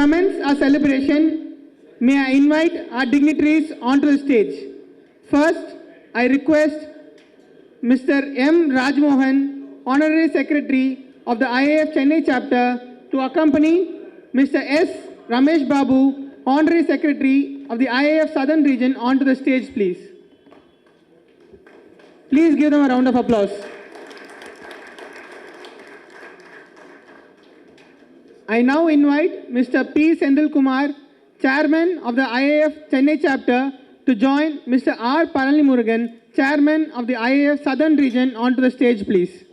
commence our celebration, may I invite our dignitaries onto the stage. First, I request Mr. M. Rajmohan, Honorary Secretary of the IAF Chennai Chapter, to accompany Mr. S. Ramesh Babu, Honorary Secretary of the IAF Southern Region, onto the stage, please. Please give them a round of applause. I now invite Mr. P. Sendil Kumar, Chairman of the IAF Chennai Chapter, to join Mr. R. Palanimurugan, Chairman of the IAF Southern Region, onto the stage, please.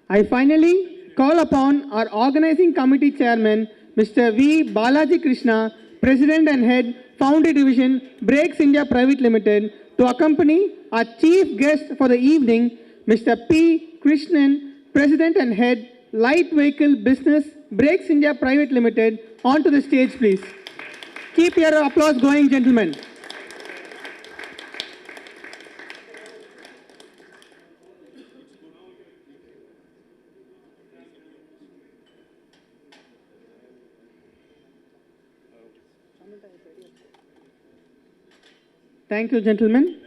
I finally call upon our Organizing Committee Chairman, Mr. V. Balaji Krishna, President and Head, Foundry Division, Brakes India Private Limited, to accompany our Chief Guest for the evening, Mr. P. Krishnan, President and Head, Light Vehicle Business, Brakes India Private Limited, onto the stage, please. Keep your applause going, gentlemen. Thank you, gentlemen.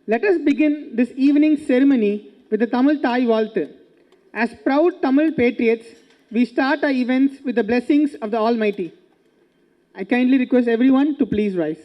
Let us begin this evening's ceremony with the Tamil Thai Valthu. As proud Tamil patriots, we start our events with the blessings of the Almighty. I kindly request everyone to please rise.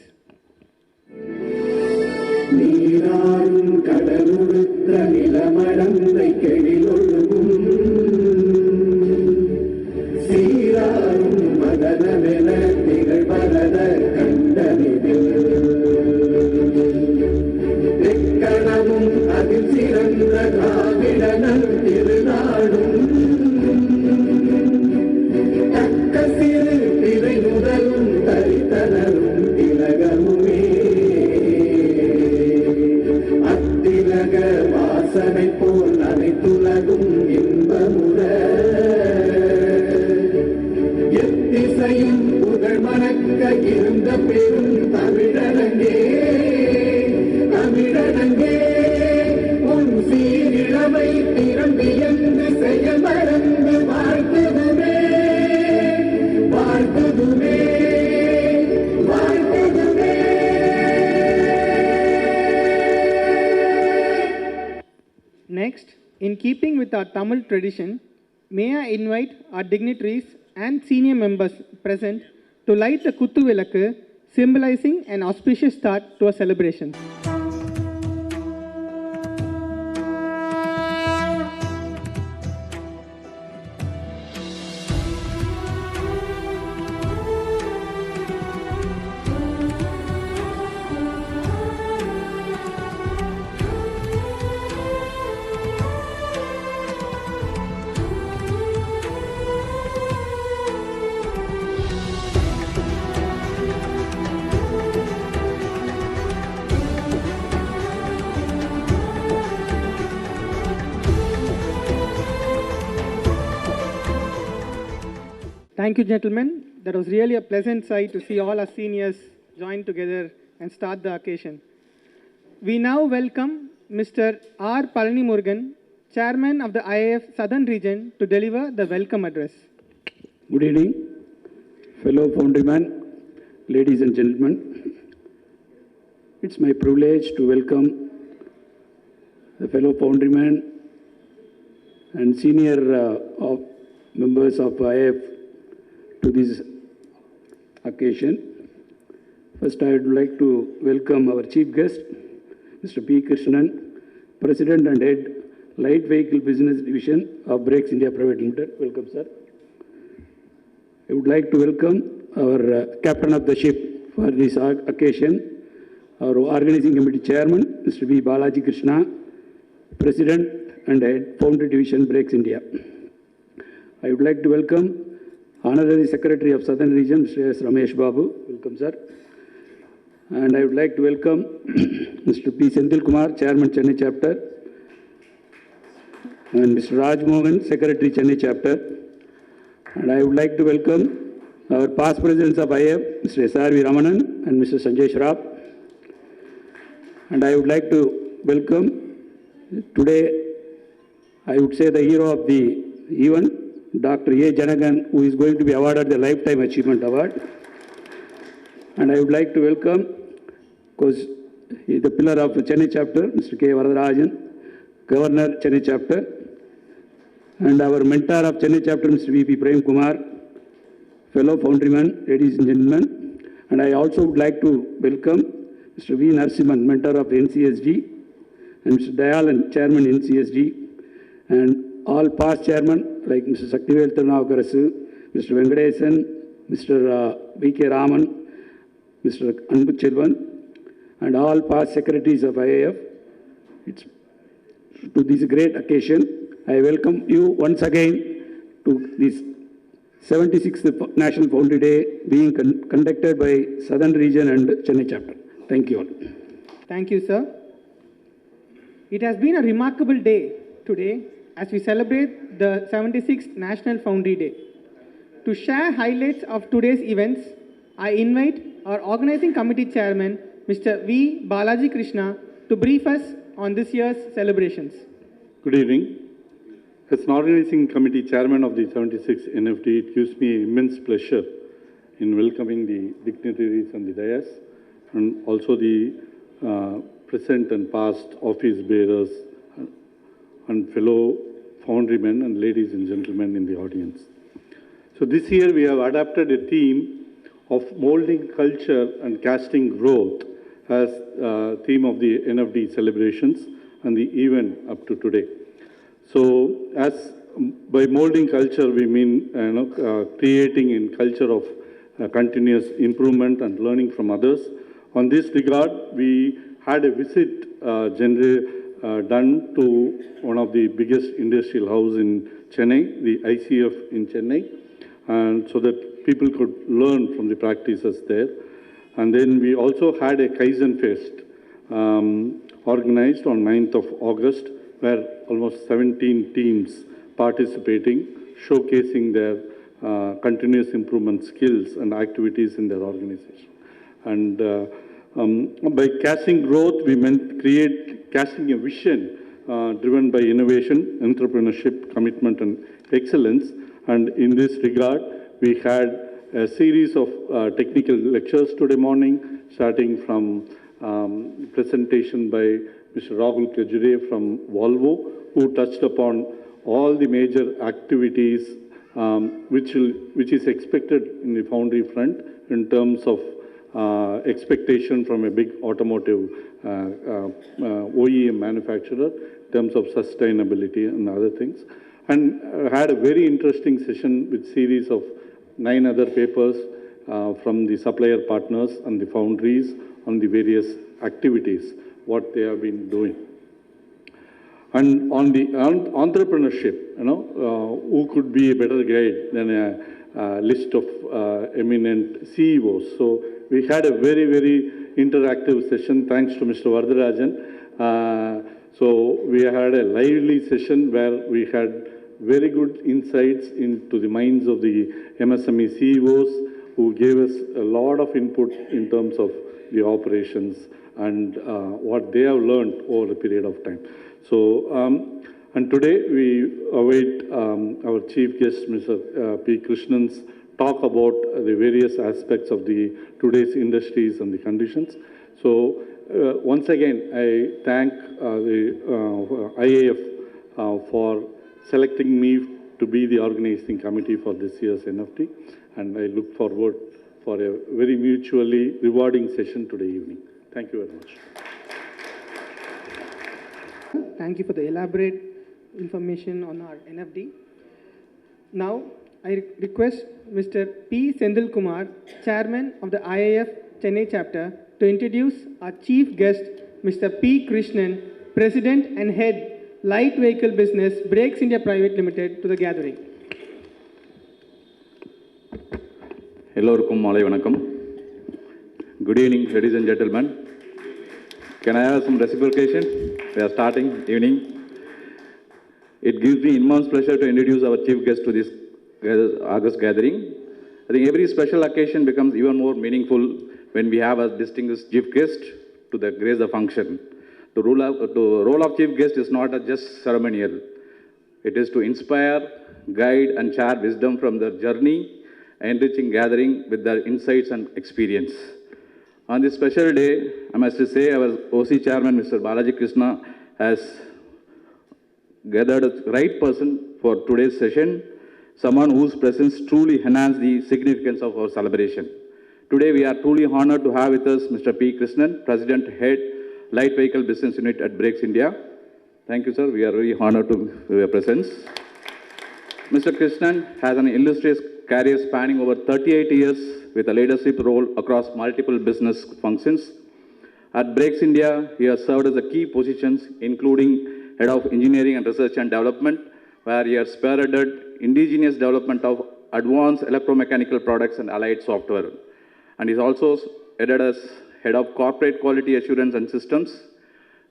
Next, in keeping with our Tamil tradition, may I invite our dignitaries and senior members present to light the Kuttu Vilakku, symbolizing an auspicious start to our celebration. Thank you, gentlemen. That was really a pleasant sight to see all our seniors join together and start the occasion. We now welcome Mr. R. Palanimurugan, Chairman of the IAF Southern Region, to deliver the welcome address. Good evening, fellow Foundrymen, ladies and gentlemen. It's my privilege to welcome the fellow Foundrymen and senior members of IAF to this occasion. First, I would like to welcome our chief guest, Mr. P Krishnan, President and Head, Light Vehicle Business Division of Brakes India Private Limited. Welcome, sir. I would like to welcome our captain of the ship for this occasion, our organizing committee chairman, Mr. V. Balaji Krishna, President and Head, Foundry Division, Brakes India. I would like to welcome Honorary Secretary of Southern Region, Mr. S. Ramesh Babu. Welcome, sir. And I would like to welcome Mr. P. Sendil Kumar, Chairman, Chennai Chapter, and Mr. Rajmohan, Secretary, Chennai Chapter. And I would like to welcome our past presidents of IAF, Mr. S.R.V. Ramanan and Mr. Sanjay Shraf. And I would like to welcome today, I would say, the hero of the event, Dr. A. Janagan, who is going to be awarded the Lifetime Achievement Award. And I would like to welcome, because he is the pillar of the Chennai chapter, Mr. K. Varadarajan, Governor, Chennai chapter, and our mentor of Chennai chapter, Mr. V. P. Prem Kumar, fellow Foundrymen, ladies and gentlemen. And I also would like to welcome Mr. V. Narasimhan, mentor of NCSD, and Mr. Dayalan, chairman NCSD, and all past chairmen like Mr. Saktivel Tirunavukarasu, Mr. Venkatesan, Mr. V.K. Raman, Mr. Anbuchelvan, and all past secretaries of IAF. To this great occasion, I welcome you once again to this 76th National Foundry Day being conducted by Southern Region and Chennai chapter. Thank you all. Thank you, sir. It has been a remarkable day today as we celebrate the 76th National Foundry Day. To share highlights of today's events, I invite our organizing committee chairman, Mr. V. Balaji Krishna, to brief us on this year's celebrations. Good evening. As an organizing committee chairman of the 76th NFD, it gives me immense pleasure in welcoming the dignitaries on the dais and also the present and past office bearers and fellow foundrymen and ladies and gentlemen in the audience. So this year we have adapted a theme of molding culture and casting growth as theme of the NFD celebrations and the event up to today. So as by molding culture we mean creating a culture of continuous improvement and learning from others. On this regard, we had a visit done to one of the biggest industrial houses in Chennai, the ICF in Chennai, and so that people could learn from the practices there. And then we also had a Kaizen Fest organized on 9th of August, where almost 17 teams participating, showcasing their continuous improvement skills and activities in their organization. And by casting growth, we meant casting a vision driven by innovation, entrepreneurship, commitment, and excellence. And in this regard, we had a series of technical lectures today morning, starting from presentation by Mr. Rahul Kajure from Volvo, who touched upon all the major activities which is expected in the foundry front in terms of expectation from a big automotive OEM manufacturer in terms of sustainability and other things. And had a very interesting session with series of 9 other papers from the supplier partners and the foundries on the various activities, what they have been doing. And on the entrepreneurship, who could be a better guide than a list of eminent CEOs. So we had a very, very interactive session thanks to Mr. Varadarajan. So we had a lively session where we had very good insights into the minds of the MSME CEOs who gave us a lot of input in terms of the operations and what they have learned over a period of time. So, and today we await our chief guest, Mr. P Krishnan's talk about the various aspects of the today's industries and the conditions. So, once again, I thank the IAF for selecting me to be the organizing committee for this year's NFT, and I look forward for a very mutually rewarding session today evening. Thank you very much. Thank you for the elaborate information on our NFD. Now, I request Mr. P. Sendil Kumar, Chairman of the IAF Chennai chapter, to introduce our chief guest, Mr. P. Krishnan, President and Head, Light Vehicle Business, Brakes India Private Limited, to the gathering. Hellorukum malai vanakkam. Good evening, ladies and gentlemen. Can I have some reciprocation? We are starting evening. It gives me immense pleasure to introduce our chief guest to this August gathering. I think every special occasion becomes even more meaningful when we have a distinguished chief guest to grace the function. The role of chief guest is not just ceremonial. It is to inspire, guide, and share wisdom from their journey, enriching gathering with their insights and experience. On this special day, I must say our OC Chairman, Mr. Balaji Krishna, has gathered the right person for today's session, someone whose presence truly enhances the significance of our celebration. Today, we are truly honored to have with us Mr. P Krishnan, President, Head, Light Vehicle Business Unit at Brakes India. Thank you, sir. We are very honored to your presence. Mr. Krishnan has an illustrious career spanning over 38 years with a leadership role across multiple business functions. At Brakes India, he has served as a key positions, including Head of Engineering and Research and Development, where he has spearheaded indigenous development of advanced electromechanical products and allied software. And is also headed as Head of Corporate Quality Assurance and Systems.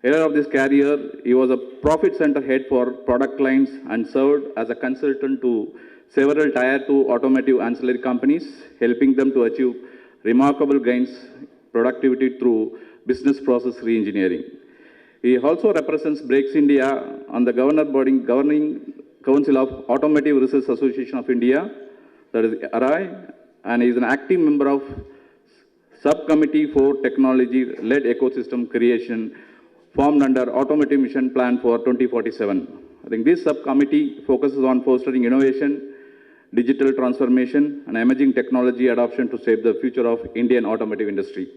Earlier of this career, he was a profit center head for product lines and served as a consultant to several Tier 2 automotive ancillary companies, helping them to achieve remarkable gains productivity through business process re-engineering. He also represents Brakes India on the governing council of Automotive Research Association of India, that is ARAI, and he is an active member of Subcommittee for Technology-led Ecosystem Creation, formed under Automotive Mission Plan for 2047. I think this subcommittee focuses on fostering innovation, digital transformation, and emerging technology adoption to shape the future of Indian automotive industry.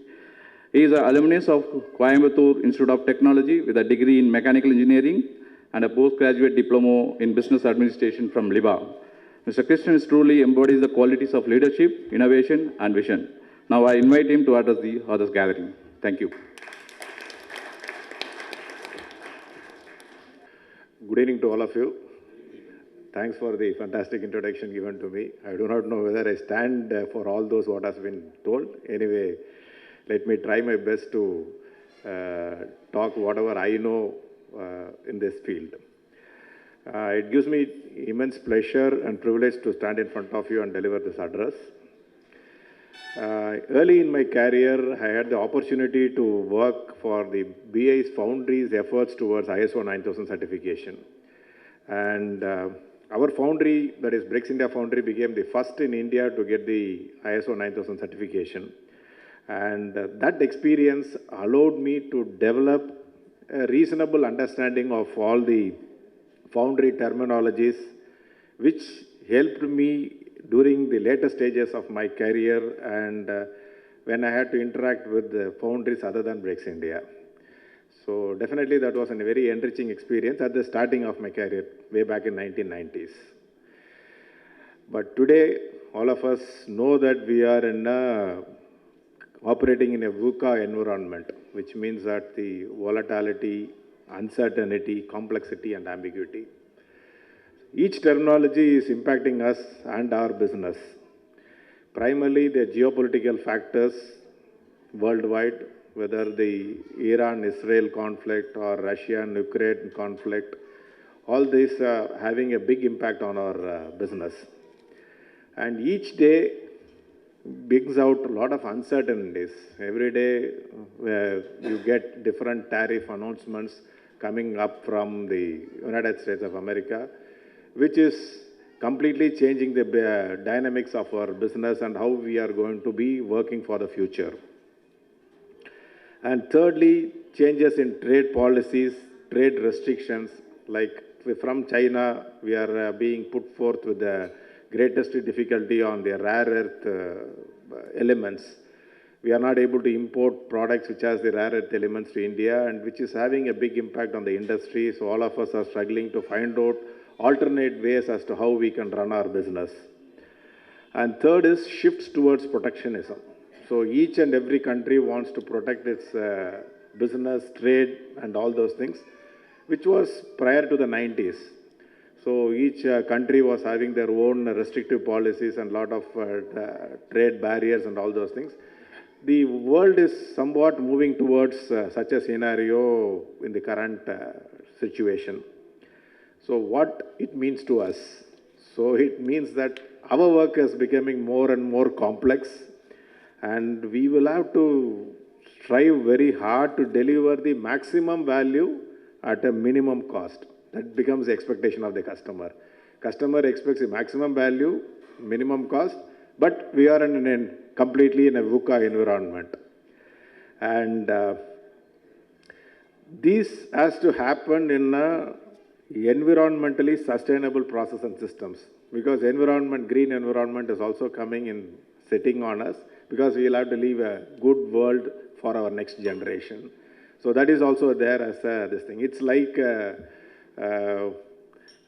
He is an alumnus of Coimbatore Institute of Technology with a degree in mechanical engineering and a postgraduate diploma in business administration from LIBA. Mr. Krishnan truly embodies the qualities of leadership, innovation, and vision. Now I invite him to address the others gathering. Thank you. Good evening to all of you. Thanks for the fantastic introduction given to me. I do not know whether I stand for all those what has been told. Anyway, let me try my best to talk whatever I know in this field. It gives me immense pleasure and privilege to stand in front of you and deliver this address. Early in my career, I had the opportunity to work for the BI's Foundry's efforts towards ISO 9000 certification. And our Foundry, that is Brakes India Foundry, became the first in India to get the ISO 9000 certification. And that experience allowed me to develop a reasonable understanding of all the Foundry terminologies, which helped me during the later stages of my career and when I had to interact with the foundries other than Brakes India. So definitely that was a very enriching experience at the starting of my career, way back in 1990s. But today, all of us know that we are operating in a VUCA environment, which means that the volatility, uncertainty, complexity, and ambiguity. Each terminology is impacting us and our business. Primarily, the geopolitical factors worldwide, whether the Iran-Israel conflict or Russia-Ukraine conflict, all these are having a big impact on our business. And each day brings out a lot of uncertainties. Every day you get different tariff announcements coming up from the United States of America, which is completely changing the dynamics of our business and how we are going to be working for the future. And thirdly, changes in trade policies, trade restrictions, like from China, we are being put forth with the greatest difficulty on the rare earth elements. We are not able to import products which has the rare earth elements to India, and which is having a big impact on the industry. So all of us are struggling to find out alternate ways as to how we can run our business. And third is shifts towards protectionism. So each and every country wants to protect its business, trade, and all those things, which was prior to the 90s. So each country was having their own restrictive policies and a lot of trade barriers and all those things. The world is somewhat moving towards such a scenario in the current situation. So what it means to us? So it means that our work is becoming more and more complex, and we will have to strive very hard to deliver the maximum value at a minimum cost. That becomes the expectation of the customer. Customer expects a maximum value, minimum cost, but we are completely in a VUCA environment. And this has to happen in a environmentally sustainable process and systems, because green environment is also coming in, sitting on us, because we will have to leave a good world for our next generation. So that is also there as this thing. It's like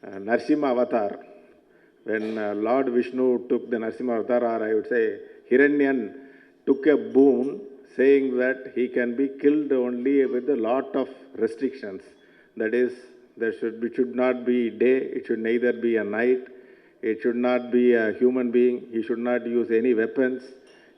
Narsimha Avatar. When Lord Vishnu took the Narsimha Avatar, or I would say Hiranyan took a boon saying that he can be killed only with a lot of restrictions. That is, it should not be day, it should neither be a night, it should not be a human being, he should not use any weapons,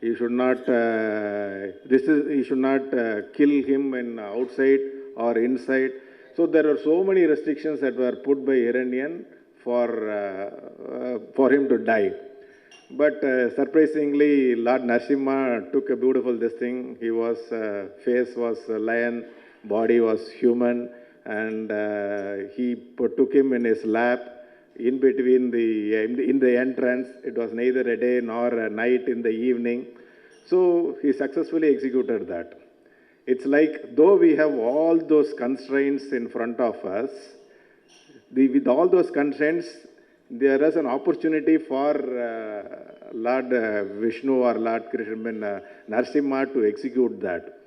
he should not, he should not kill him in outside or inside. So there are so many restrictions that were put by Hiranyan for him to die. But surprisingly, Lord Narsimha took a beautiful this thing. He was, face was a lion, body was human, and he took him in his lap. In between in the entrance, it was neither a day nor a night in the evening. So he successfully executed that. It's like, though we have all those constraints in front of us, with all those constraints, there is an opportunity for Lord Vishnu or Lord Krishnan, Narsimha to execute that.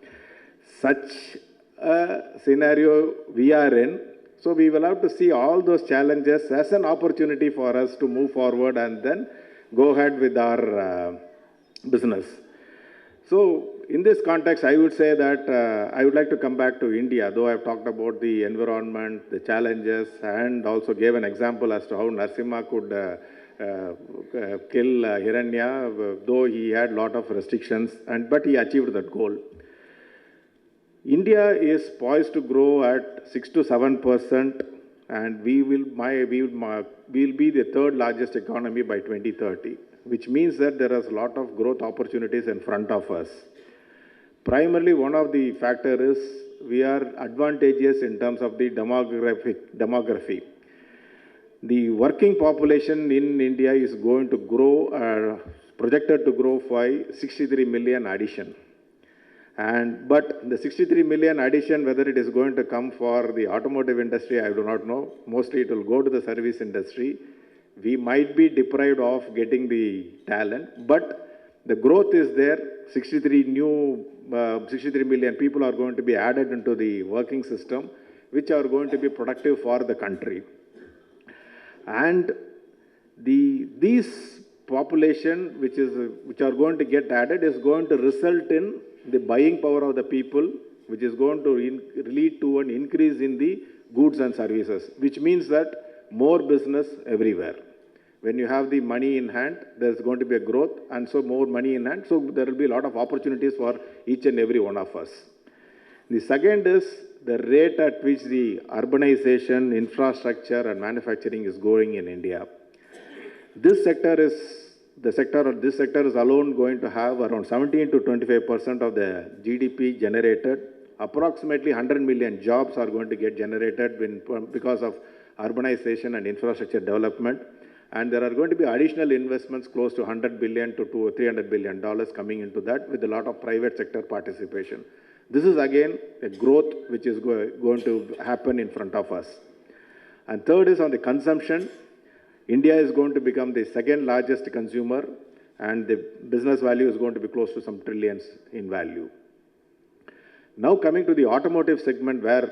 Such a scenario we are in. So we will have to see all those challenges as an opportunity for us to move forward and then go ahead with our business. So in this context, I would say that I would like to come back to India, though I've talked about the environment, the challenges, and also gave an example as to how Narsimha could kill Hiranya, though he had a lot of restrictions, but he achieved that goal. India is poised to grow at 6 to 7%, and we will be the third largest economy by 2030, which means that there is a lot of growth opportunities in front of us. Primarily, one of the factors is we are advantageous in terms of the demography. The working population in India is going to grow, projected to grow by 63 million addition. But the 63 million addition, whether it is going to come for the automotive industry, I do not know. Mostly it will go to the service industry. We might be deprived of getting the talent, but the growth is there. 63 million people are going to be added into the working system, which are going to be productive for the country. And these population which are going to get added is going to result in the buying power of the people, which is going to lead to an increase in the goods and services, which means that more business everywhere. When you have the money in hand, there's going to be a growth, and so more money in hand, so there will be a lot of opportunities for each and every one of us. The second is the rate at which the urbanization, infrastructure, and manufacturing is going in India. This sector is alone going to have around 17 to 25% of the GDP generated. Approximately 100 million jobs are going to get generated because of urbanization and infrastructure development. And there are going to be additional investments close to $100 billion to $300 billion coming into that, with a lot of private sector participation. This is again a growth which is going to happen in front of us. And third is on the consumption. India is going to become the second largest consumer, and the business value is going to be close to some trillions in value. Now coming to the automotive segment where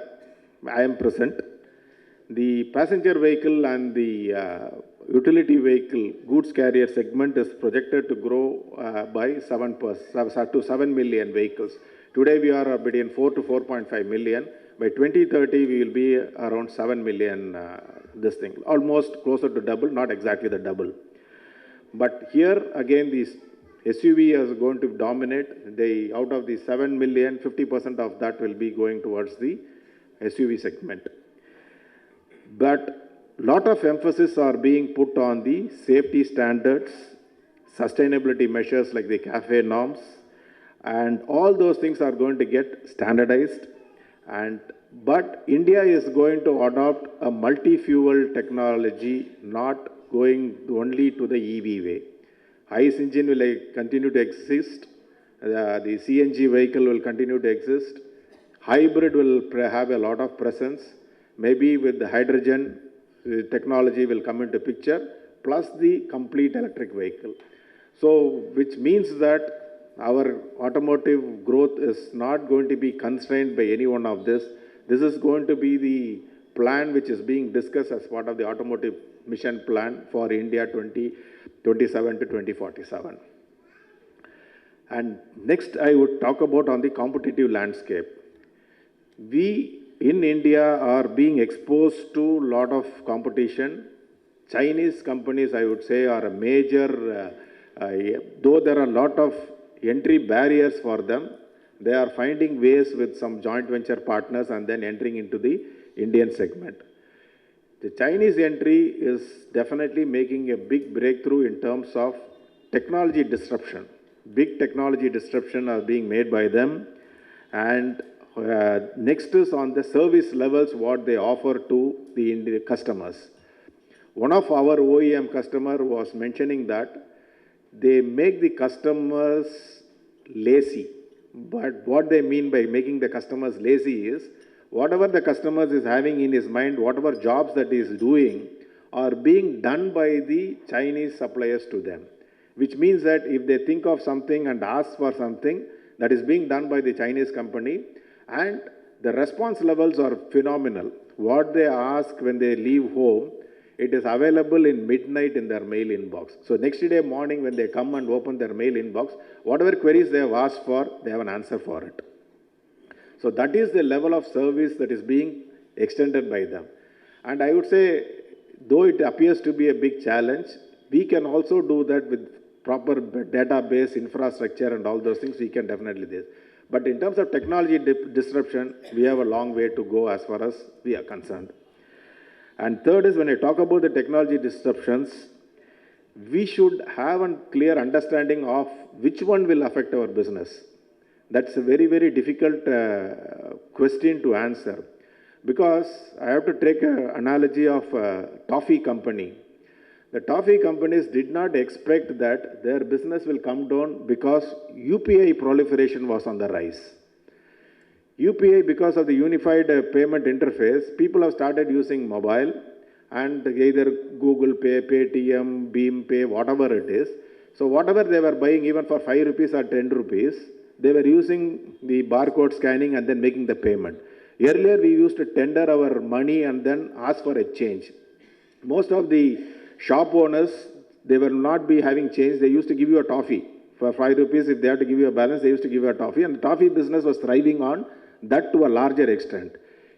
I am present, the passenger vehicle and the utility vehicle goods carrier segment is projected to grow by 7% to 7 million vehicles. Today we are between 4 to 4.5 million. By 2030 we will be around 7 million, almost closer to double, not exactly the double. But here again this SUV is going to dominate. Out of the 7 million, 50% of that will be going towards the SUV segment. But lot of emphasis are being put on the safety standards, sustainability measures like the CAFE norms, and all those things are going to get standardized. But India is going to adopt a multi-fuel technology, not going only to the EV way. ICE engine will continue to exist. The CNG vehicle will continue to exist. Hybrid will have a lot of presence. Maybe with the hydrogen technology will come into picture, plus the complete electric vehicle. So, which means that our automotive growth is not going to be constrained by any one of this. This is going to be the plan which is being discussed as part of the automotive mission plan for India 2027 to 2047. And next I would talk about on the competitive landscape. We in India are being exposed to a lot of competition. Chinese companies, I would say, are a major, though there are a lot of entry barriers for them, they are finding ways with some joint venture partners and then entering into the Indian segment. The Chinese entry is definitely making a big breakthrough in terms of technology disruption. Big technology disruption are being made by them. And next is on the service levels, what they offer to the customers. One of our OEM customer was mentioning that they make the customers lazy. But what they mean by making the customers lazy is, whatever the customers is having in his mind, whatever jobs that he is doing, are being done by the Chinese suppliers to them. Which means that if they think of something and ask for something, that is being done by the Chinese company, and the response levels are phenomenal. What they ask when they leave home, it is available in midnight in their mail inbox. So next day morning when they come and open their mail inbox, whatever queries they have asked for, they have an answer for it. So that is the level of service that is being extended by them. And I would say, though it appears to be a big challenge, we can also do that with proper database, infrastructure and all those things, we can definitely do this. But in terms of technology disruption, we have a long way to go as far as we are concerned. And third is, when I talk about the technology disruptions, we should have a clear understanding of which one will affect our business. That's a very, very difficult question to answer. Because I have to take an analogy of a toffee company. The toffee companies did not expect that their business will come down because UPI proliferation was on the rise. UPI, because of the unified payment interface, people have started using mobile and either Google Pay, Paytm, Beam Pay, whatever it is. So whatever they were buying, even for 5 rupees or 10 rupees, they were using the barcode scanning and then making the payment. Earlier, we used to tender our money and then ask for a change. Most of the shop owners, they will not be having change. They used to give you a toffee. For 5 rupees, if they had to give you a balance, they used to give you a toffee. And the toffee business was thriving on that to a larger extent.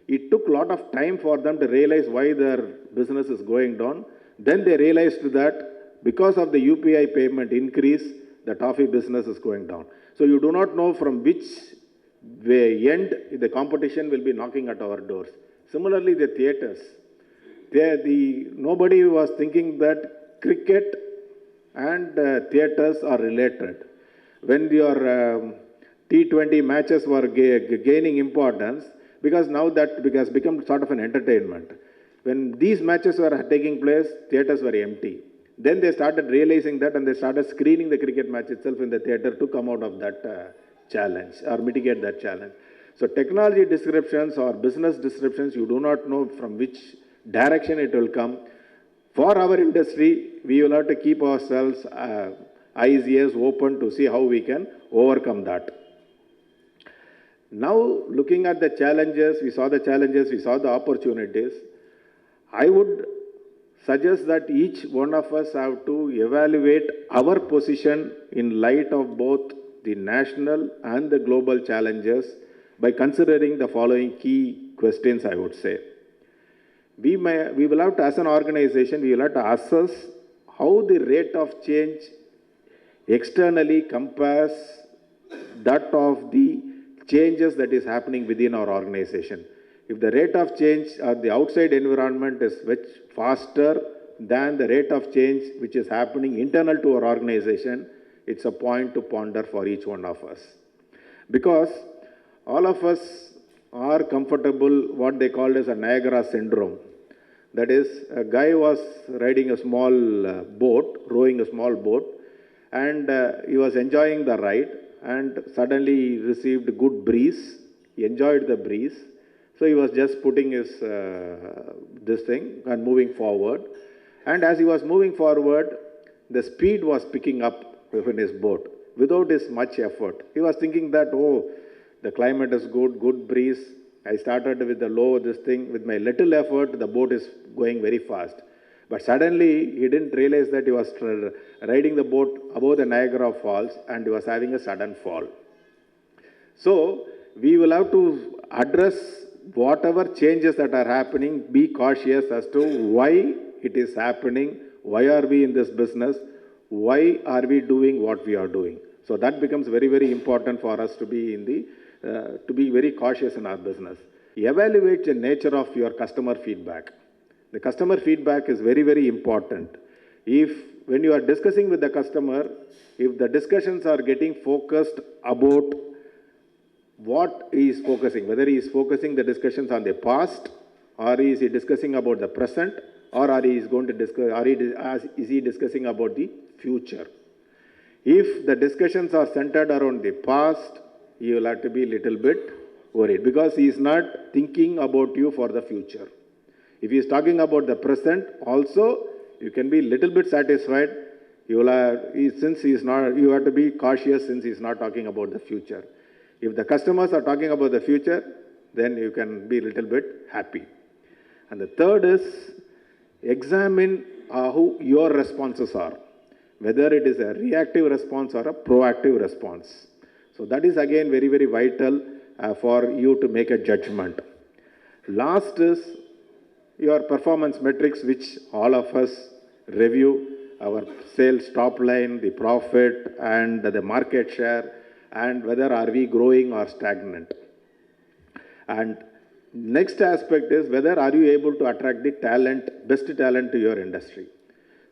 It took a lot of time for them to realize why their business is going down. Then they realized that because of the UPI payment increase, the toffee business is going down. So you do not know from which end the competition will be knocking at our doors. Similarly, the theatres. Nobody was thinking that cricket and theatres are related. When your T20 matches were gaining importance, because now that has become sort of an entertainment. When these matches were taking place, theatres were empty. Then they started realizing that and they started screening the cricket match itself in the theatre to come out of that challenge or mitigate that challenge. So technology disruptions or business disruptions, you do not know from which direction it will come. For our industry, we will have to keep ourselves eyes, ears open to see how we can overcome that. Now, looking at the challenges, we saw the opportunities. I would suggest that each one of us have to evaluate our position in light of both the national and the global challenges by considering the following key questions, I would say. We will have to, as an organization, we will have to assess how the rate of change externally compares that of the changes that is happening within our organization. If the rate of change or the outside environment is much faster than the rate of change which is happening internal to our organization, it's a point to ponder for each one of us. Because all of us are comfortable what they called as a Niagara syndrome. That is, a guy was riding a small boat, rowing a small boat, and he was enjoying the ride, and suddenly he received good breeze. He enjoyed the breeze, so he was just putting his this thing and moving forward. And as he was moving forward, the speed was picking up in his boat without his much effort. He was thinking that, oh, the climate is good, good breeze. I started with the low, this thing, with my little effort, the boat is going very fast. But suddenly, he didn't realize that he was riding the boat above the Niagara Falls and he was having a sudden fall. So, we will have to address whatever changes that are happening, be cautious as to why it is happening, why are we in this business, why are we doing what we are doing. So that becomes very, very important for us to be in the to be very cautious in our business. Evaluate the nature of your customer feedback. The customer feedback is very, very important. When you are discussing with the customer, if the discussions are getting focused about what he is focusing, whether he is focusing the discussions on the past, or is he discussing about the present, or is he discussing about the future. If the discussions are centered around the past, you will have to be a little bit worried because he is not thinking about you for the future. If he is talking about the present, also you can be a little bit satisfied. You have to be cautious since he is not talking about the future. If the customers are talking about the future, then you can be a little bit happy. And the third is examine who your responses are, whether it is a reactive response or a proactive response. So that is again very, very vital for you to make a judgment. Last is your performance metrics, which all of us review, our sales top line, the profit and the market share, and whether are we growing or stagnant. And next aspect is whether are you able to attract the talent, best talent to your industry.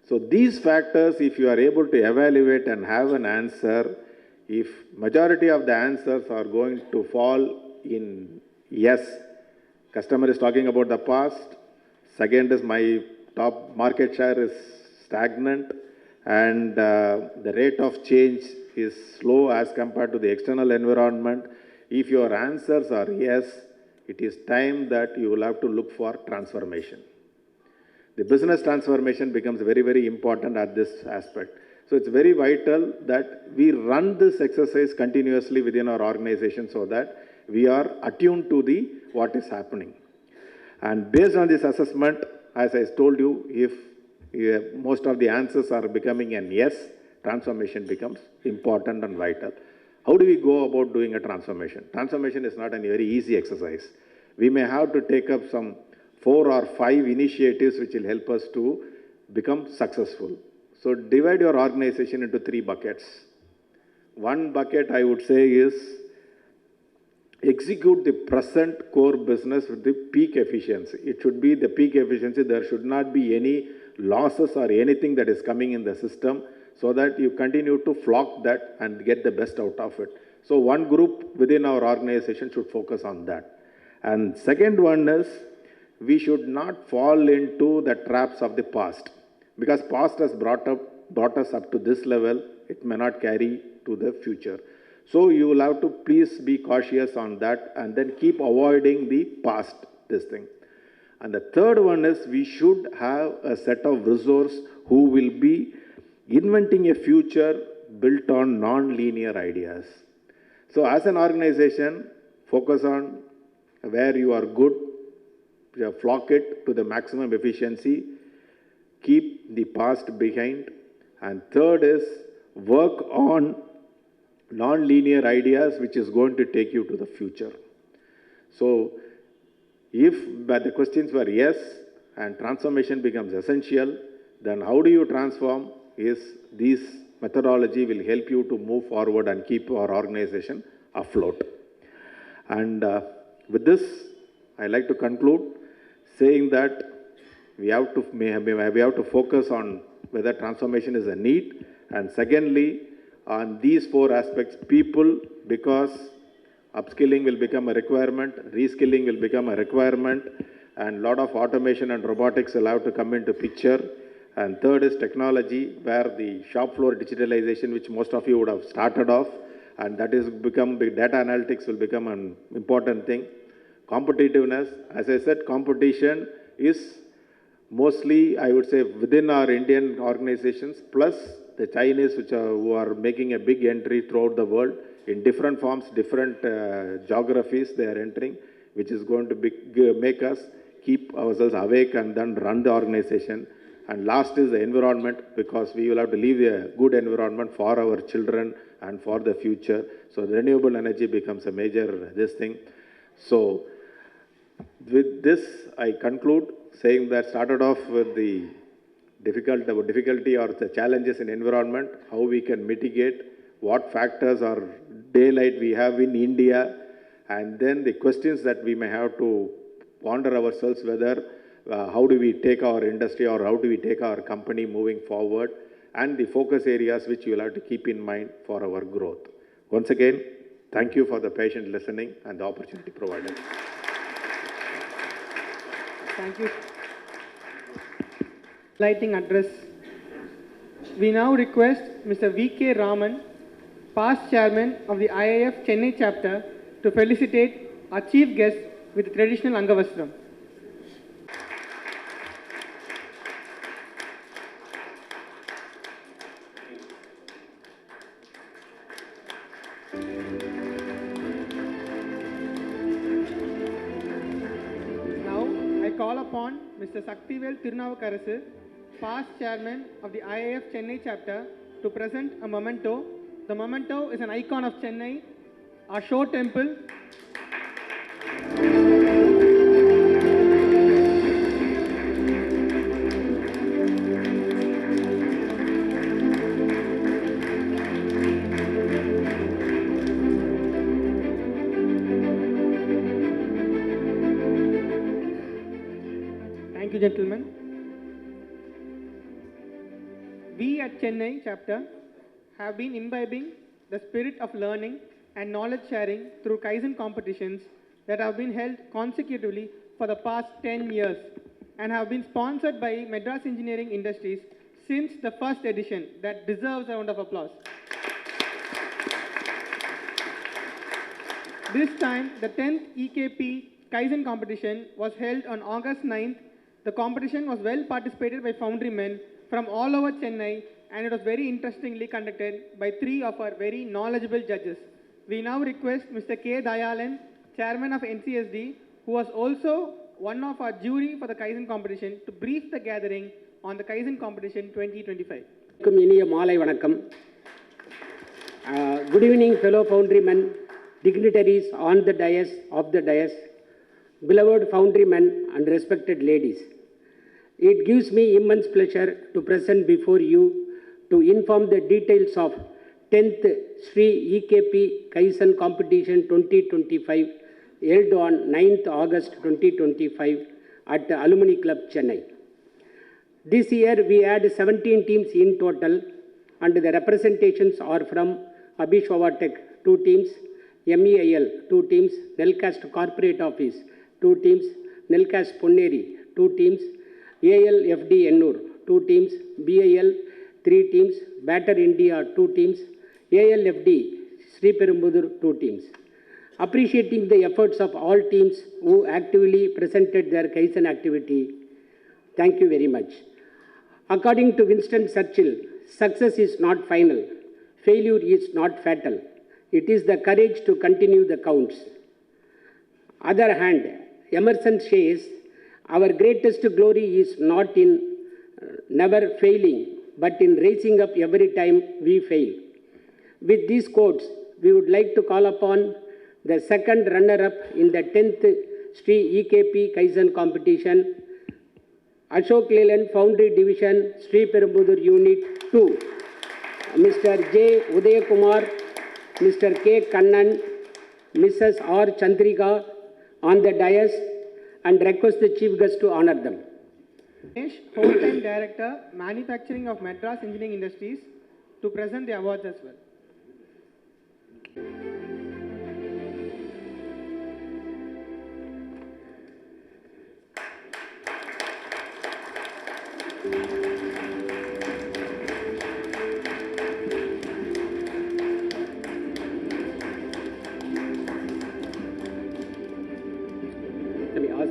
So these factors, if you are able to evaluate and have an answer, if majority of the answers are going to fall in yes, customer is talking about the past, second is my top market share is stagnant, and the rate of change is slow as compared to the external environment. If your answers are yes, it is time that you will have to look for transformation. The business transformation becomes very, very important at this aspect. So it's very vital that we run this exercise continuously within our organization so that we are attuned to what is happening. And based on this assessment, as I told you, if most of the answers are becoming an yes, transformation becomes important and vital. How do we go about doing a transformation? Transformation is not a very easy exercise. We may have to take up some 4 or 5 initiatives which will help us to become successful. So divide your organization into 3 buckets. One bucket I would say is execute the present core business with the peak efficiency. It should be the peak efficiency. There should not be any losses or anything that is coming in the system so that you continue to flock that and get the best out of it. So one group within our organization should focus on that. And second one is we should not fall into the traps of the past. Because past has brought us up to this level, it may not carry to the future. So you will have to please be cautious on that and then keep avoiding the past, this thing. And the third one is we should have a set of resources who will be inventing a future built on non-linear ideas. So as an organization, focus on where you are good, flock it to the maximum efficiency, keep the past behind, and third is work on non-linear ideas which is going to take you to the future. So if the questions were yes and transformation becomes essential, then how do you transform is this methodology will help you to move forward and keep our organization afloat. And with this, I like to conclude saying that we have to focus on whether transformation is a need, and secondly, on these 4 aspects, people, because Upskilling will become a requirement, reskilling will become a requirement, and a lot of automation and robotics will have to come into picture. And third is technology, where the shop floor digitalization, which most of you would have started off, and that is become, data analytics will become an important thing. Competitiveness, as I said, competition is mostly, I would say, within our Indian organizations, plus the Chinese, who are making a big entry throughout the world in different forms, different geographies they are entering, which is going to make us keep ourselves awake and then run the organization. And last is the environment, because we will have to leave a good environment for our children and for the future. So the renewable energy becomes a major thing. So with this, I conclude saying that started off with the difficulty or the challenges in environment, how we can mitigate, what factors or daylight we have in India, and then the questions that we may have to ponder ourselves, whether how do we take our industry or how do we take our company moving forward, and the focus areas which you will have to keep in mind for our growth. Once again, thank you for the patient listening and the opportunity provided. Thank you. Lighting address. We now request Mr. V.K. Raman, past chairman of the IAF Chennai chapter, to felicitate our chief guest with the traditional Angavastram. Now, I call upon Mr. Saktivel Tirunavukarasu, past chairman of the IAF Chennai chapter, to present a memento. The memento is an icon of Chennai, our show temple. Thank you, gentlemen. We at Chennai chapter have been imbibing the spirit of learning and knowledge sharing through Kaizen competitions that have been held consecutively for the past 10 years and have been sponsored by Madras Engineering Industries since the first edition. That deserves a round of applause. This time, the 10th EKP Kaizen competition was held on August 9th. The competition was well participated by Foundrymen from all over Chennai, and it was very interestingly conducted by 3 of our very knowledgeable judges. We now request Mr. K. Dayalan, chairman of NCSD, who was also one of our jury for the Kaizen competition, to brief the gathering on the Kaizen competition 2025. இனிய மாலை வணக்கம். Good evening, fellow Foundrymen, dignitaries on the dais, of the dais, beloved Foundrymen and respected ladies. It gives me immense pleasure to present before you to inform the details of 10th Sri EKP Kaizen Competition 2025 held on 9th August 2025 at the Alumni Club, Chennai. This year we had 17 teams in total, and the representations are from Abhishwava Tech 2 teams, MEIL 2 teams, Nelcast Corporate Office 2 teams, Nelcast Ponneri 2 teams, ALFD Ennur 2 teams, BIL 3 teams, Batter India 2 teams, ALFD Sri Perumbudur 2 teams. Appreciating the efforts of all teams who actively presented their Kaizen activity, thank you very much. According to Winston Churchill, success is not final, failure is not fatal. It is the courage to continue that counts. Other hand, Emerson says, our greatest glory is not in never failing, but in raising up every time we fail. With these quotes, we would like to call upon the second runner-up in the 10th Sri EKP Kaizen competition, Ashok Leland Foundry Division, Sri Perumbudur Unit 2, Mr. J. Udayakumar, Mr. K. Kannan, Mrs. R. Chandrika on the dais, and request the chief guest to honor them. Whole-time Director, Manufacturing of Madras Engineering Industries, to present the awards as well. We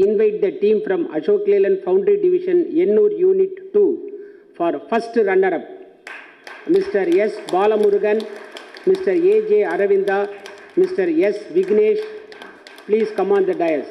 invite the team from Ashok Leyland Foundry Division, Ennur Unit 2 for first runner-up. Mr. S. Balamurugan, Mr. A. J. Aravinda, Mr. S. Vignesh, please come on the dais.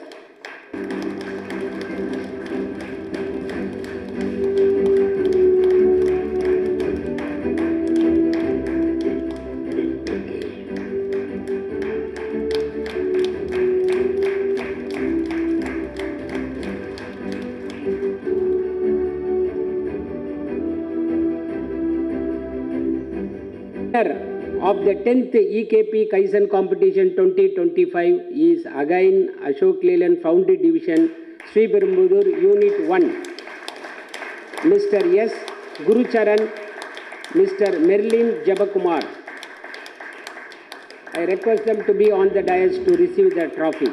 Winner of the 10th EKP Kaizen Competition 2025 is again Ashok Leyland Foundry Division, Sri Perumbudur Unit 1. Mr. S. Gurucharan, Mr. Merlin Jabakumar. I request them to be on the dais to receive the trophy.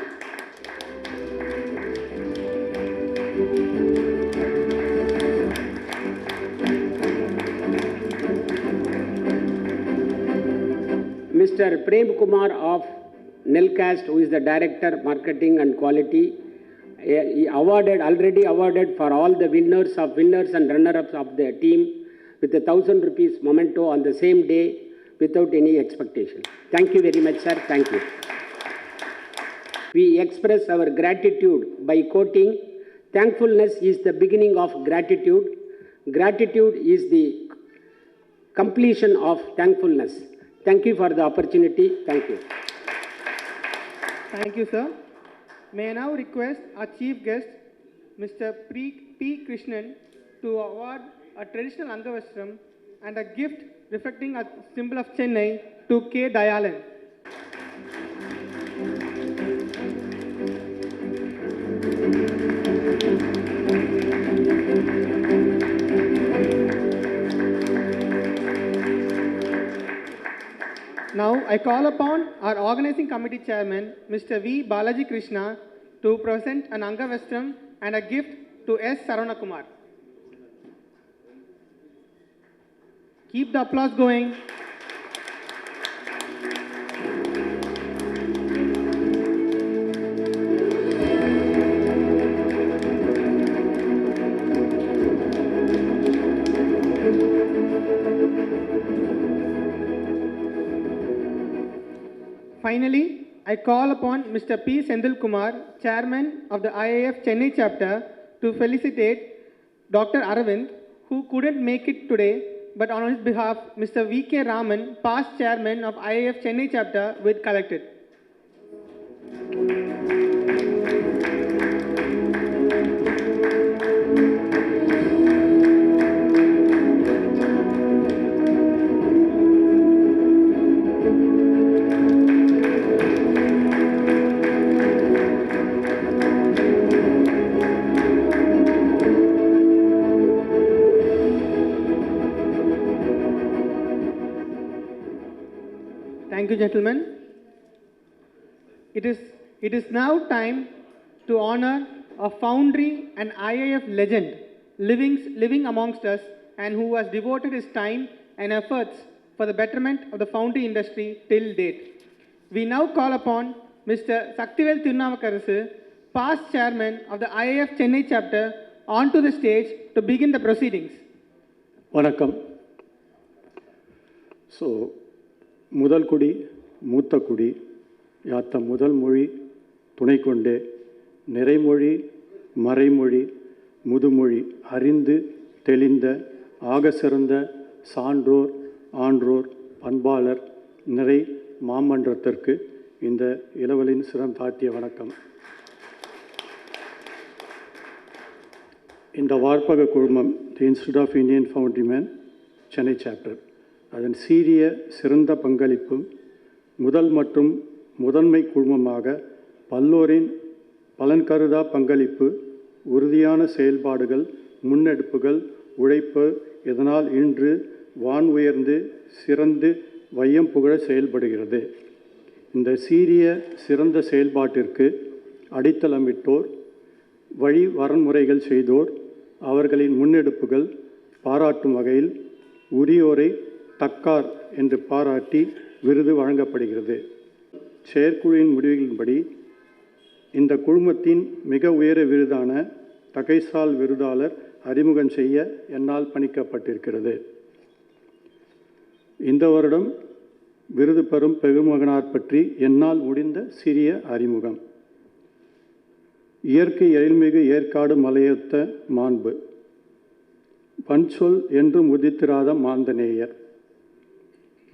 Mr. Prem Kumar of Nelcast, who is the Director, Marketing and Quality, he already awarded for all the winners and runner-ups of the team with ₹1,000 memento on the same day without any expectation. Thank you very much, sir. Thank you. We express our gratitude by quoting, "Thankfulness is the beginning of gratitude. Gratitude is the completion of thankfulness." Thank you for the opportunity. Thank you. Thank you, sir. May I now request our chief guest, Mr. P Krishnan, to award a traditional Angavastram and a gift reflecting a symbol of Chennai to K. Dayalan. Now, I call upon our organizing committee chairman, Mr. V. Balaji Krishna, to present an Angavastram and a gift to S. Saravakumar. Keep the applause going. Finally, I call upon Mr. P. Kumar, Chairman of the IAF Chennai chapter, to felicitate Dr. Aravind, who couldn't make it today, but on his behalf, Mr. V. K. Raman, past Chairman of IAF Chennai chapter, with collected. Thank you, gentlemen. It is now time to honor a Foundry and IAF legend living amongst us and who has devoted his time and efforts for the betterment of the foundry industry till date. We now call upon Mr. Saktivel Tirunavakarasu, past chairman of the IAF Chennai chapter, onto the stage to begin the proceedings. வணக்கம். So முதல் குடி மூத்த குடி யாத்த முதல் மொழி துணை கொண்டே நிறைமொழி மறைமொழி முதுமொழி அறிந்து தெளிந்த ஆக சிறந்த சான்றோர் ஆன்றோர் பண்பாளர் நிறை மாமன்றத்திற்கு இந்த இளவலின் சிரம் தாட்டிய வணக்கம். இந்த வார்ப்பக குழுமம் the Institute of Indian Foundrymen Chennai Chapter அதன் சீரிய சிறந்த பங்களிப்பும் முதல் மற்றும் முதன்மை குழுமமாக பல்லோரின் பலன் கருதா பங்களிப்பு உறுதியான செயல்பாடுகள் முன்னெடுப்புகள் உழைப்பு இதனால் இன்று வான் உயர்ந்து சிறந்து வையம் புகழ செயல்படுகிறது. இந்த சீரிய சிறந்த செயல்பாட்டிற்கு அடித்தளமிட்டோர், வழி வரன்முறைகள் செய்தோர், அவர்களின் முன்னெடுப்புகள் பாராட்டும் வகையில் உரியோரை தக்கார் என்று பாராட்டி விருது வழங்கப்படுகிறது. செயற்குழுவின் முடிவுகளின்படி இந்த குழுமத்தின் மிக உயர விருதான தகைசால் விருதாளர் அறிமுகம் செய்ய என்னால் பணிக்கப்பட்டிருக்கிறது. இந்த வருடம் விருது பெறும் பெருமகனார் பற்றி என்னால் முடிந்த சிறிய அறிமுகம். இயற்கை எழில்மிகு ஏற்காடு மலையொத்த மாண்பு, பன்சொல் என்றும் உதித்திராத மாந்தநேயர்,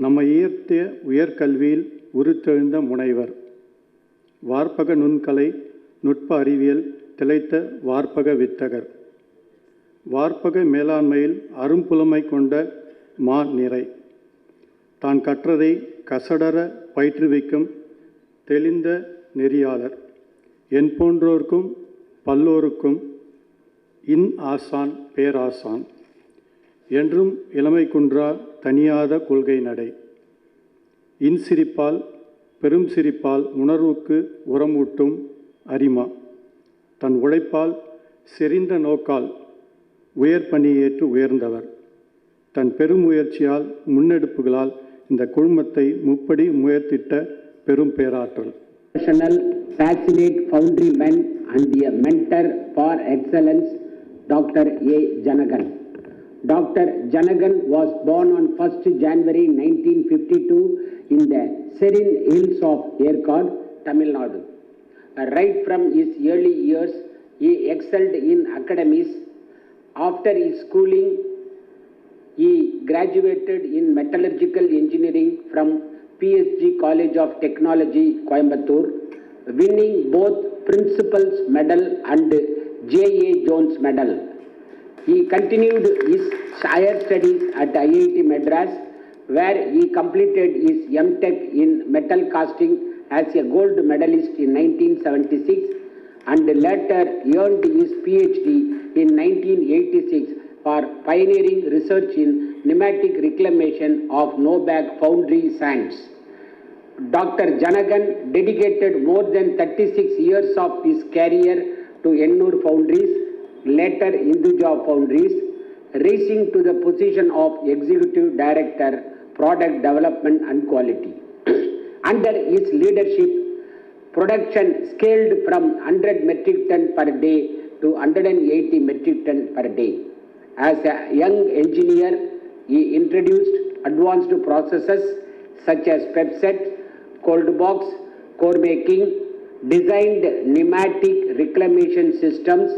நம்மை ஈர்த்திய உயர்கல்வியில் உருத்தெழுந்த முனைவர், வார்ப்பக நுண்கலை நுட்ப அறிவியல் திளைத்த வார்ப்பக வித்தகர், வார்ப்பக மேலாண்மையில் அரும்புலமை கொண்ட நிறை, தான் கற்றதை கசடர பயிற்றுவிக்கும் தெளிந்த நெறியாளர், என் போன்றோர்க்கும் பல்லோருக்கும் ஆசான் பேராசான், என்றும் இளமை குன்றா தனியாத கொள்கை நடை, சிரிப்பால் பெரும் சிரிப்பால் உணர்வுக்கு உரமூட்டும் அரிமா, தன் உழைப்பால் செறிந்த நோக்கால் உயர் பணியேற்று உயர்ந்தவர், தன் பெருமுயற்சியால் முன்னெடுப்புகளால் இந்த குழுமத்தை முப்படி முயற்சித்த பெரும் பேராற்றல். Passionate Foundrymen and a mentor for excellence, Dr. A. Janagan. Dr. Janagan was born on 1st January 1952 in the serene hills of Yerkad, Tamil Nadu. Right from his early years, he excelled in academies. After his schooling, he graduated in metallurgical engineering from PSG College of Technology, Coimbatore, winning both Principal's Medal and J.A. Jones Medal. He continued his higher studies at IIT Madras, where he completed his M.Tech in metal casting as a gold medalist in 1976 and later earned his PhD in 1986 for pioneering research in pneumatic reclamation of no-bag foundry sands. Dr. Janagan dedicated more than 36 years of his career to Ennur Foundries, later Hinduja Foundries, rising to the position of Executive Director, Product Development and Quality. Under his leadership, production scaled from 100 metric ton per day to 180 metric ton per day. As a young engineer, he introduced advanced processes such as PEPSET, cold box, core making, designed pneumatic reclamation systems,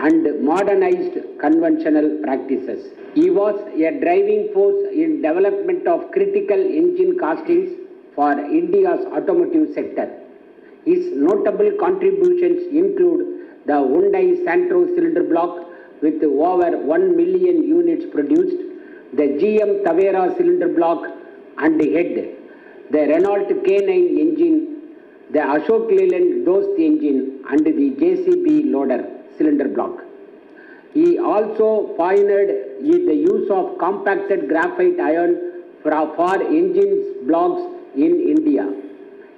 and modernized conventional practices. He was a driving force in development of critical engine castings for India's automotive sector. His notable contributions include the Hyundai Santro cylinder block with over 1 million units produced, the GM Tavera cylinder block and head, the Renault K9 engine, the Ashok Leyland Dost engine and the JCB loader cylinder block. He also pioneered the use of compacted graphite iron for engines blocks in India.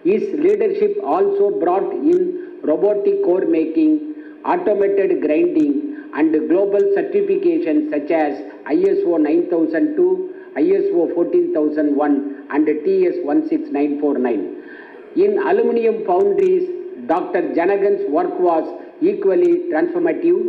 His leadership also brought in robotic core making, automated grinding, and global certifications such as ISO 9002, ISO 14001, and TS 16949. In aluminum foundries, Dr. Janagan's work was equally transformative.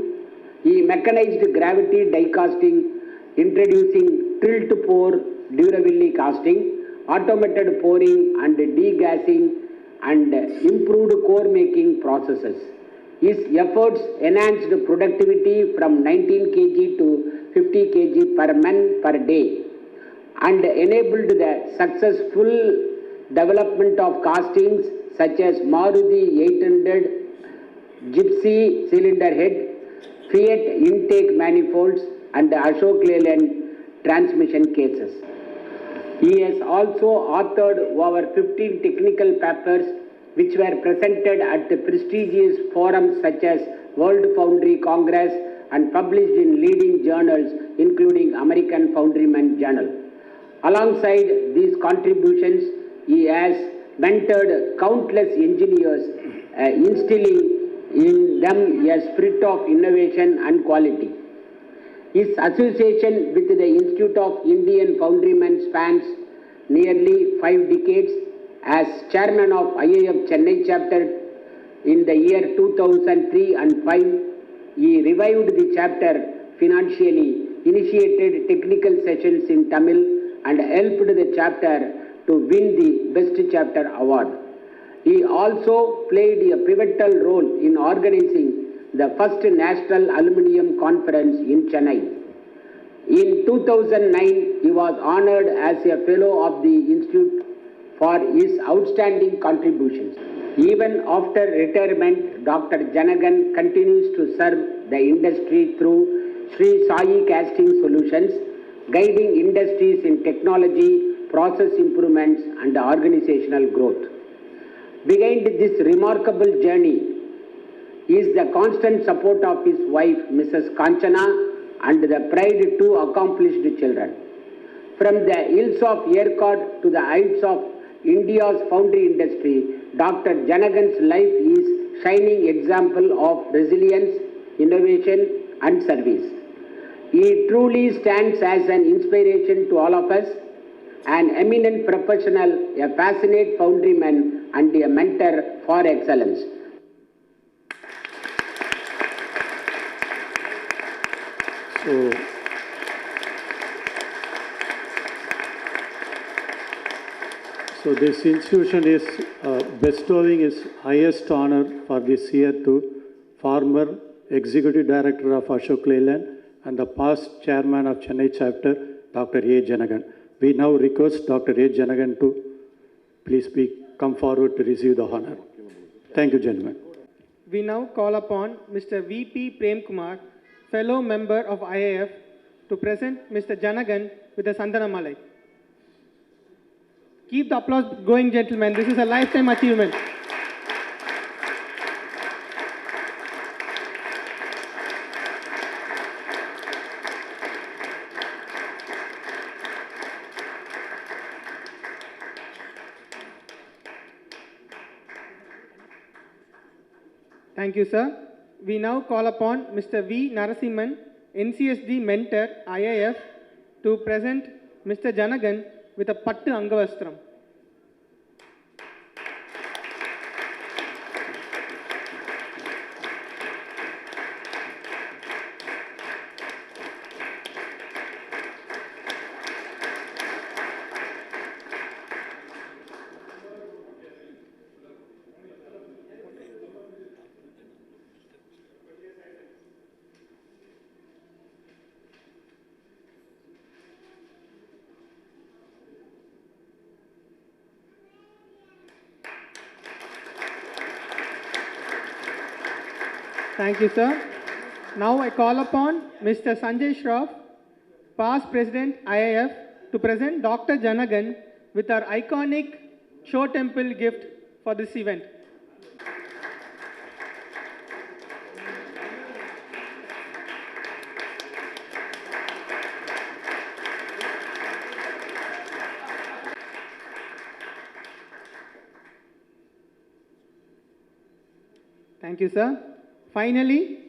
He mechanized gravity die casting, introducing tilt-pour durability casting, automated pouring and degassing, and improved core making processes. His efforts enhanced productivity from 19 kg to 50 kg per man per day and enabled the successful development of castings such as Maruti 800, Gypsy cylinder head, Fiat intake manifolds, and Ashok Leyland transmission cases. He has also authored over 15 technical papers which were presented at the prestigious forums such as World Foundry Congress and published in leading journals including American Foundrymen Journal. Alongside these contributions, he has mentored countless engineers, instilling in them a spirit of innovation and quality. His association with the Institute of Indian Foundrymen spans nearly 5 decades. As chairman of IAF Chennai chapter in the year 2003 and 5, he revived the chapter financially, initiated technical sessions in Tamil, and helped the chapter to win the Best Chapter Award. He also played a pivotal role in organizing the first National Aluminium Conference in Chennai. In 2009, he was honored as a Fellow of the Institute for his outstanding contributions. Even after retirement, Dr. Janagan continues to serve the industry through Sri Sai Casting Solutions, guiding industries in technology, process improvements, and organizational growth. Behind this remarkable journey is the constant support of his wife, Mrs. Kanchana, and the pride to accomplished children. From the hills of Yerkod to the heights of India's foundry industry, Dr. Janagan's life is shining example of resilience, innovation, and service. He truly stands as an inspiration to all of us, an eminent professional, a passionate foundryman, and a mentor for excellence. So this institution is bestowing its highest honor for this year to former Executive Director of Ashok Leyland and the past Chairman of Chennai Chapter, Dr. A. Janagan. We now request Dr. A. Janagan to please come forward to receive the honor. Thank you, gentlemen. We now call upon Mr. V.P. Prem Kumar, fellow member of IAF, to present Mr. Janagan with the Sandana Malai. Keep the applause going, gentlemen. This is a lifetime achievement. Thank you, sir. We now call upon Mr. V. Narasimhan, NCSD Mentor, IIF, to present Mr. Janagan with a Pattu Angavastram. Thank you, sir. Now I call upon Mr. Sanjay Shroff, past President IIF, to present Dr. Janagan with our iconic show temple gift for this event. Thank you, sir. Finally,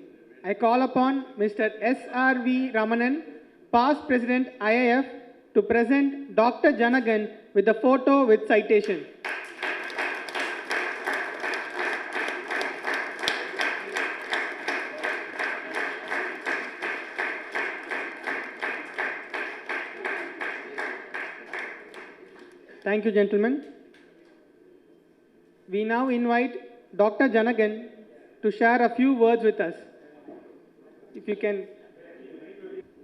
I call upon Mr. S.R.V. Ramanan, past President IIF, to present Dr. Janagan with a photo with citation. Thank you, gentlemen. We now invite Dr. Janagan to share a few words with us. If you can.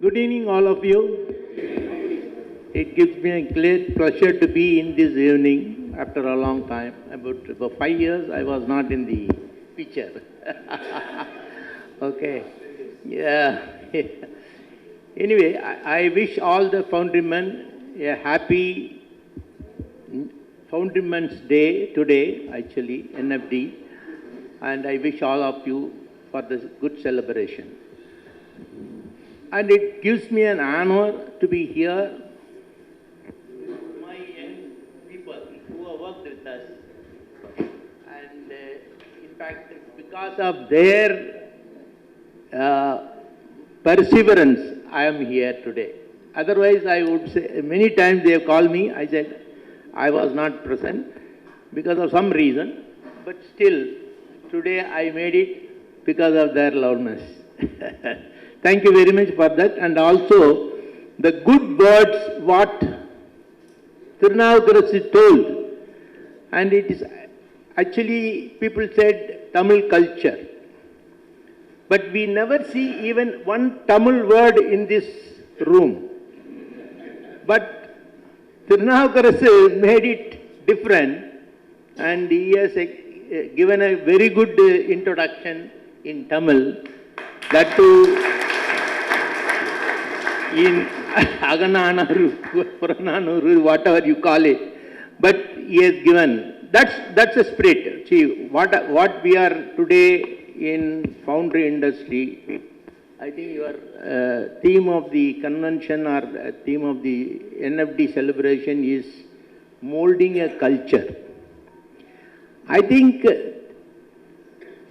Good evening, all of you. It gives me a great pleasure to be in this evening after a long time. About 5 years, I was not in the picture. Okay. Yeah. Anyway, I wish all the Foundrymen a happy Foundrymen's Day today, actually, NFD. And I wish all of you for this good celebration. And it gives me an honor to be here with my young people who have worked with us fact, because of their perseverance, I am here today. Otherwise, I would say, many times they have called me, I said, I was not present because of some reason, but still, today I made it because of their loudness. Thank you very much for that. And also, the good words what Tirunavukarasu told, and it is actually, people said Tamil culture. But we never see even one Tamil word in this room. But Tirunavukarasu made it different, and he has given a very good introduction in Tamil, that too in Agananaru, Purananuru, whatever you call it. But he has given, that's a spirit. See, what we are today in foundry industry, I think your theme of the convention or theme of the NFD celebration is molding a culture. I think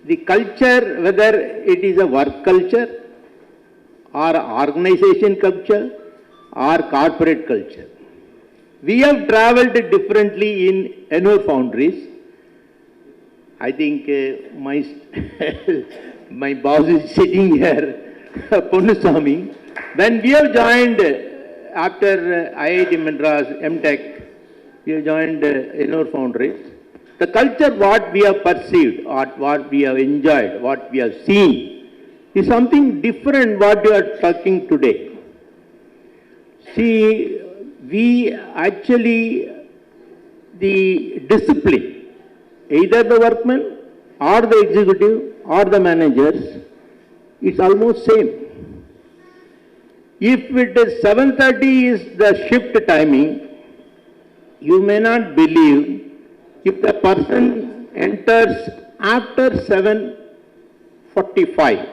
the culture, whether it is a work culture or organization culture or corporate culture, we have traveled differently in Ennore foundries. I think my boss is sitting here, Ponnusamy. When we have joined after IIT Madras, MTech, we have joined Ennore foundries. The culture, what we have perceived, or what we have enjoyed, what we have seen, is something different what you are talking today. See, we actually, the discipline, either the workmen or the executive or the managers, it's almost same. If it is 7:30 is the shift timing, you may not believe if the person enters after 7:45,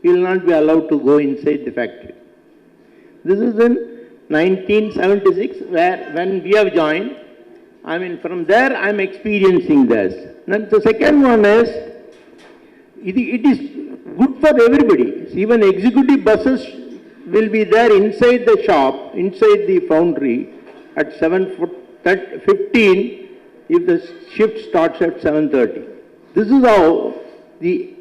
he will not be allowed to go inside the factory. This is in 1976, when we have joined. I mean, from there I am experiencing this. And the second one is, it is good for everybody. Even executive buses will be there inside the shop, inside the foundry at 7:15 if the shift starts at 7:30. This is how the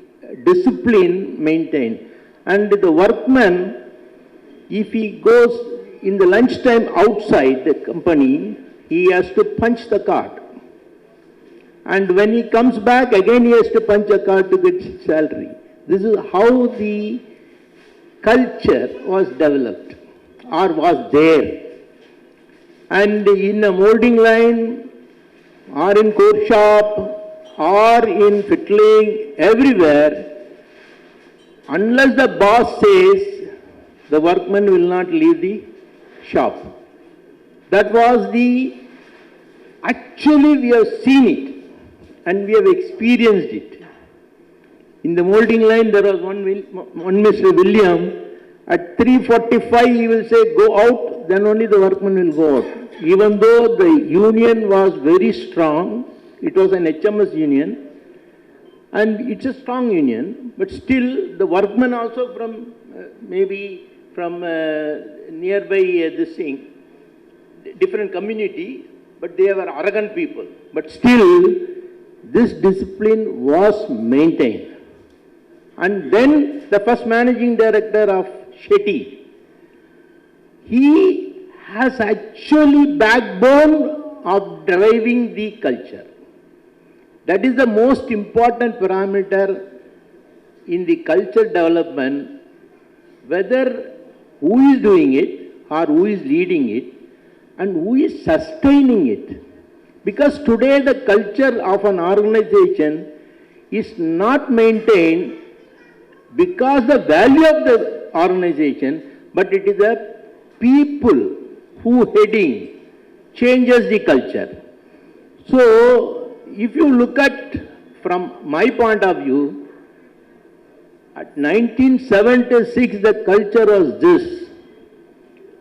discipline maintained. And the workman, if he goes in the lunchtime outside the company, he has to punch the card. And when he comes back, again he has to punch a card to get his salary. This is how the culture was developed or was there. And in a molding line or in core shop or in fittling, everywhere, unless the boss says, the workman will not leave the shop. That was actually we have seen it and we have experienced it. In the molding line, there was one Mr. William, at 3:45 he will say, go out, then only the workman will go out. Even though the union was very strong, it was an HMS union, and it's a strong union, but still the workmen also from maybe from nearby this thing, different community, but they were arrogant people. But still, this discipline was maintained. And then the first managing director of Shetty, he has actually backbone of driving the culture. That is the most important parameter in the culture development, whether who is doing it or who is leading it and who is sustaining it. Because today the culture of an organization is not maintained because the value of the organization, but it is the people who heading changes the culture. So, if you look at from my point of view, at 1976 the culture was this,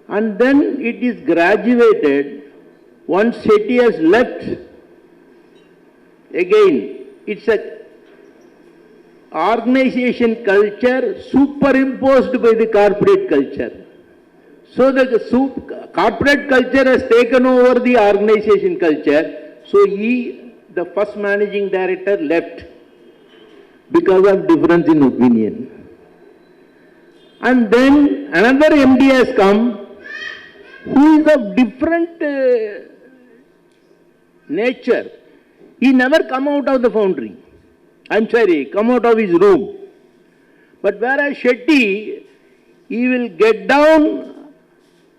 and then it is graduated. Once Shetty has left, again it's a organization culture superimposed by the corporate culture. So the corporate culture has taken over the organization culture. So the first managing director left because of difference in opinion. And then another MD has come who is of different nature. He never come out of the foundry. I'm sorry, come out of his room. But whereas Shetty, he will get down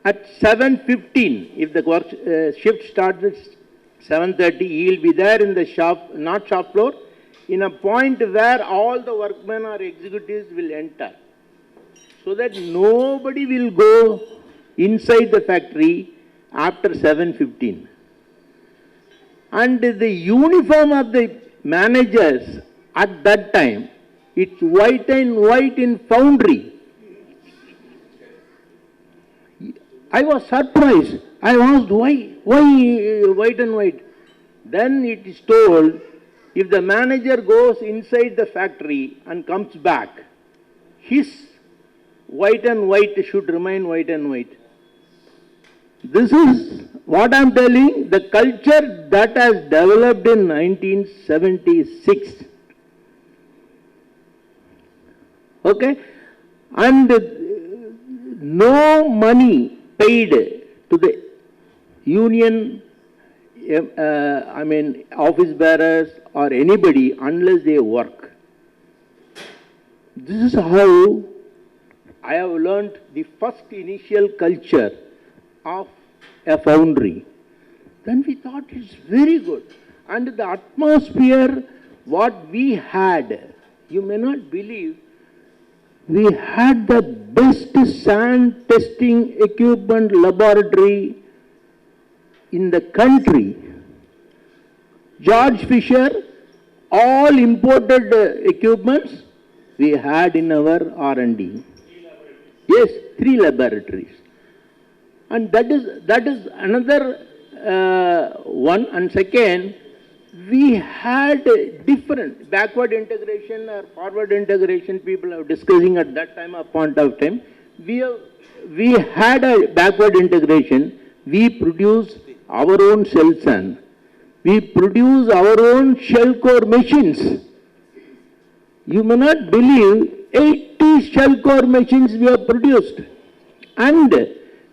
at 7:15. If the work, shift starts at 7:30, he will be there in the shop, not shop floor, in a point where all the workmen or executives will enter. So that nobody will go inside the factory after 7:15. And the uniform of the managers at that time, it's white and white in Foundry. I was surprised. I asked why white and white? Then it is told, if the manager goes inside the factory and comes back, his white and white should remain white and white. This is what I am telling, the culture that has developed in 1976. Okay? And no money paid to the union, office bearers or anybody unless they work. This is how I have learnt the first initial culture of a foundry. Then we thought it's very good. And the atmosphere, what we had, you may not believe, we had the best sand testing equipment laboratory in the country. George Fisher, all imported equipments we had in our R&D. Yes, 3 laboratories. And that is another one. And second, we had different backward integration or forward integration. People are discussing at that time, a point of time. We had a backward integration. We produce our own cell sand. We produce our own shell core machines. You may not believe, 80 shell core machines we have produced. And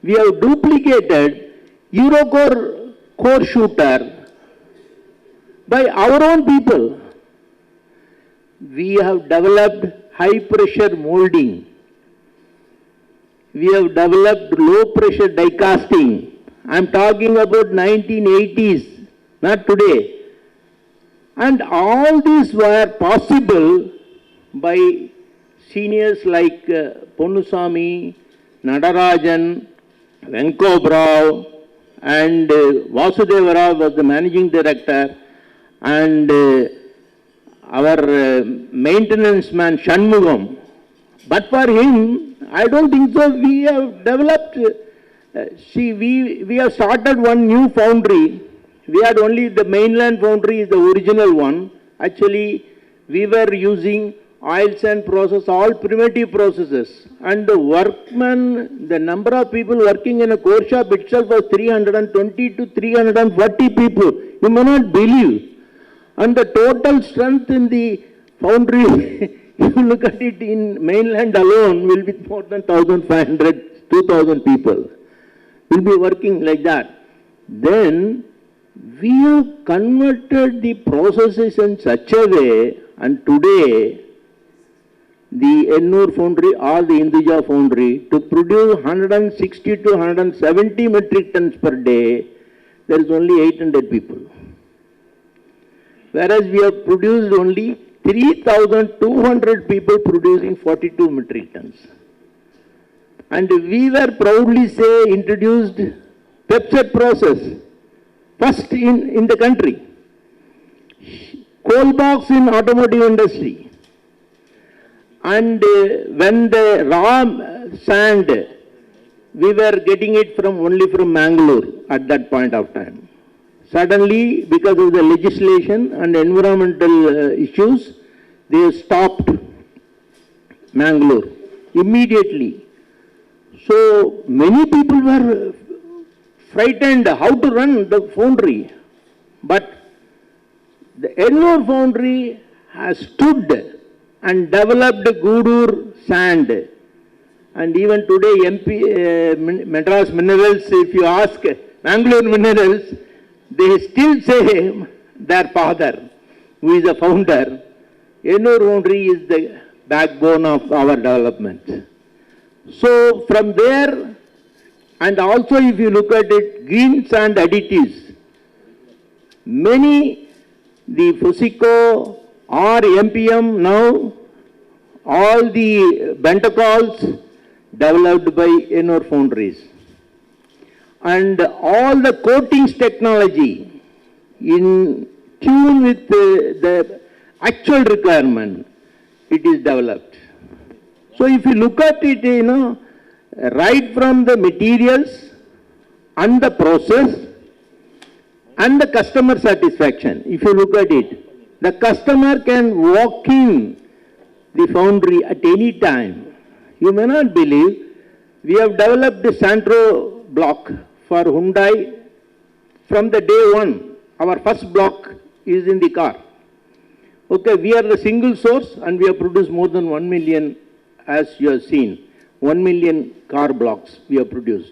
we have duplicated Eurocore core shooter by our own people. We have developed high pressure molding. We have developed low pressure die casting. I am talking about 1980s, not today. And all these were possible by seniors like Ponnusamy, Nadarajan, Venkobrao, and Vasudeva Rao was the managing director, and our maintenance man Shanmugam. But for him, I don't think so. We have developed, we have started one new foundry. We had only the mainland foundry is the original one. Actually, we were using oil sand process, all primitive processes. And the workmen, the number of people working in a core shop itself was 320 to 340 people. You may not believe. And the total strength in the foundry, if you look at it in mainland alone, will be more than 1,500, 2,000 people will be working like that. Then we have converted the processes in such a way, and today the Ennur foundry or the Induja foundry to produce 160 to 170 metric tons per day, there is only 800 people. Whereas we have produced only 3,200 people producing 42 metric tons. And we were proudly introduced pepset process, first in the country. Coal box in automotive industry. And when the raw sand, we were getting it only from Mangalore at that point of time. Suddenly, because of the legislation and environmental issues, they stopped Mangalore immediately. So many people were frightened how to run the foundry. But the Ennore foundry has stood and developed Gudur sand. And even today, Madras Minerals, if you ask Mangalore Minerals, they still say their father, who is the founder. Ennore foundry is the backbone of our development. So from there, and also if you look at it, green sand additives, many, the Fusico or MPM now, all the Bentacols developed by Ennore foundries. And all the coatings technology in tune with the actual requirement, it is developed. So if you look at it, right from the materials and the process and the customer satisfaction, if you look at it, the customer can walk in the foundry at any time. You may not believe, we have developed the Santro block for Hyundai from the day one. Our first block is in the car. Okay, we are the single source and we have produced more than 1 million, as you have seen. 1 million car blocks we have produced.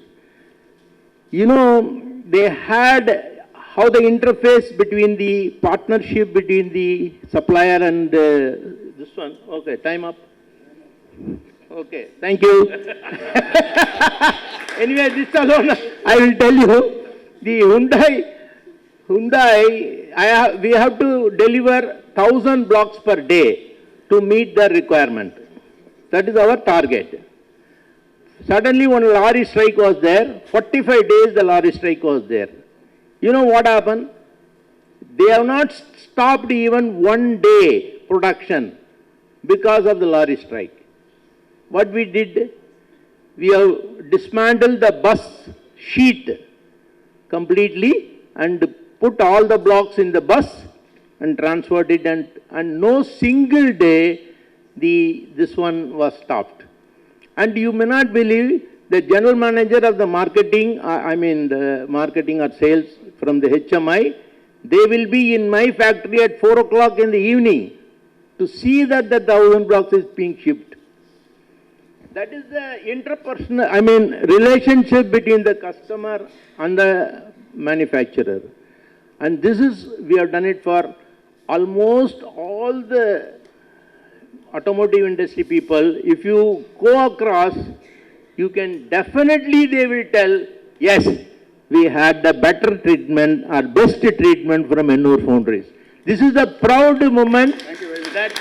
They had how the interface between the partnership between the supplier and this one. Okay, time up. Okay, thank you. Anyway, this alone, I will tell you, the Hyundai, we have to deliver 1,000 blocks per day to meet the requirement. That is our target. Suddenly one lorry strike was there. 45 days the lorry strike was there. You know what happened? They have not stopped even 1 day production because of the lorry strike. What we did, we have dismantled the bus sheet completely and put all the blocks in the bus and transferred it, and no single day this one was stopped. And you may not believe, the general manager of the marketing, the marketing or sales from the HMI, they will be in my factory at 4 o'clock in the evening to see that the 1,000 blocks is being shipped. That is the interpersonal, relationship between the customer and the manufacturer. And this is, we have done it for almost all the automotive industry people. If you go across, you can definitely, they will tell, yes, we had the better treatment or best treatment from Ennore foundries. This is a proud moment. Thank you very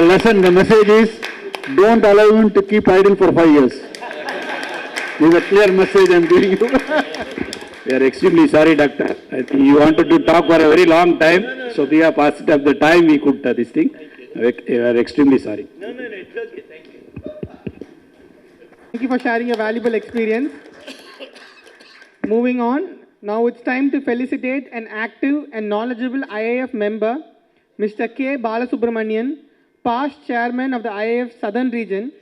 much. The message is, don't allow him to keep idle for 5 years. This is a clear message I am giving you. We are extremely sorry, Doctor. I think you wanted to talk for a very long time, so we have passed up the time we could this thing. We are extremely sorry. No, it's okay. Thank you. Thank you for sharing your valuable experience. Moving on, now it's time to felicitate an active and knowledgeable IAF member, Mr. K. Balasubramanian, past chairman of the IAF Southern Region.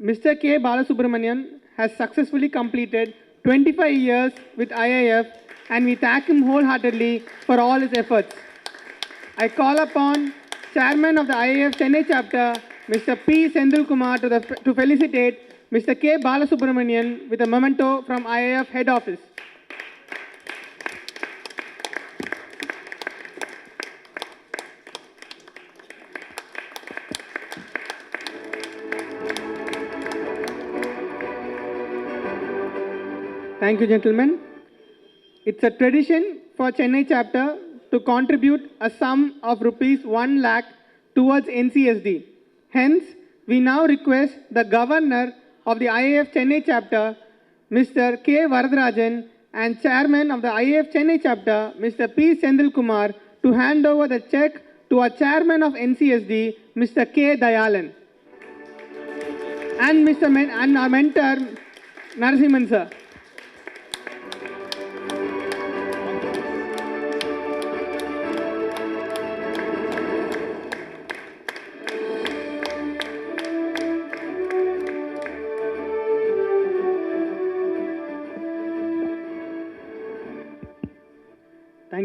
Mr. K. Balasubramanian has successfully completed 25 years with IAF, and we thank him wholeheartedly for all his efforts. I call upon Chairman of the IAF Chennai chapter, Mr. P. Kumar, to felicitate Mr. K. Balasubramanian with a memento from IAF head office. Thank you, gentlemen. It's a tradition for Chennai chapter to contribute a sum of rupees 1 lakh towards NCSD. Hence, we now request the Governor of the IAF Chennai chapter, Mr. K. Varadarajan, and Chairman of the IAF Chennai chapter, Mr. P. Kumar, to hand over the check to our Chairman of NCSD, Mr. K. Dayalan, and our mentor, Narasimhan sir.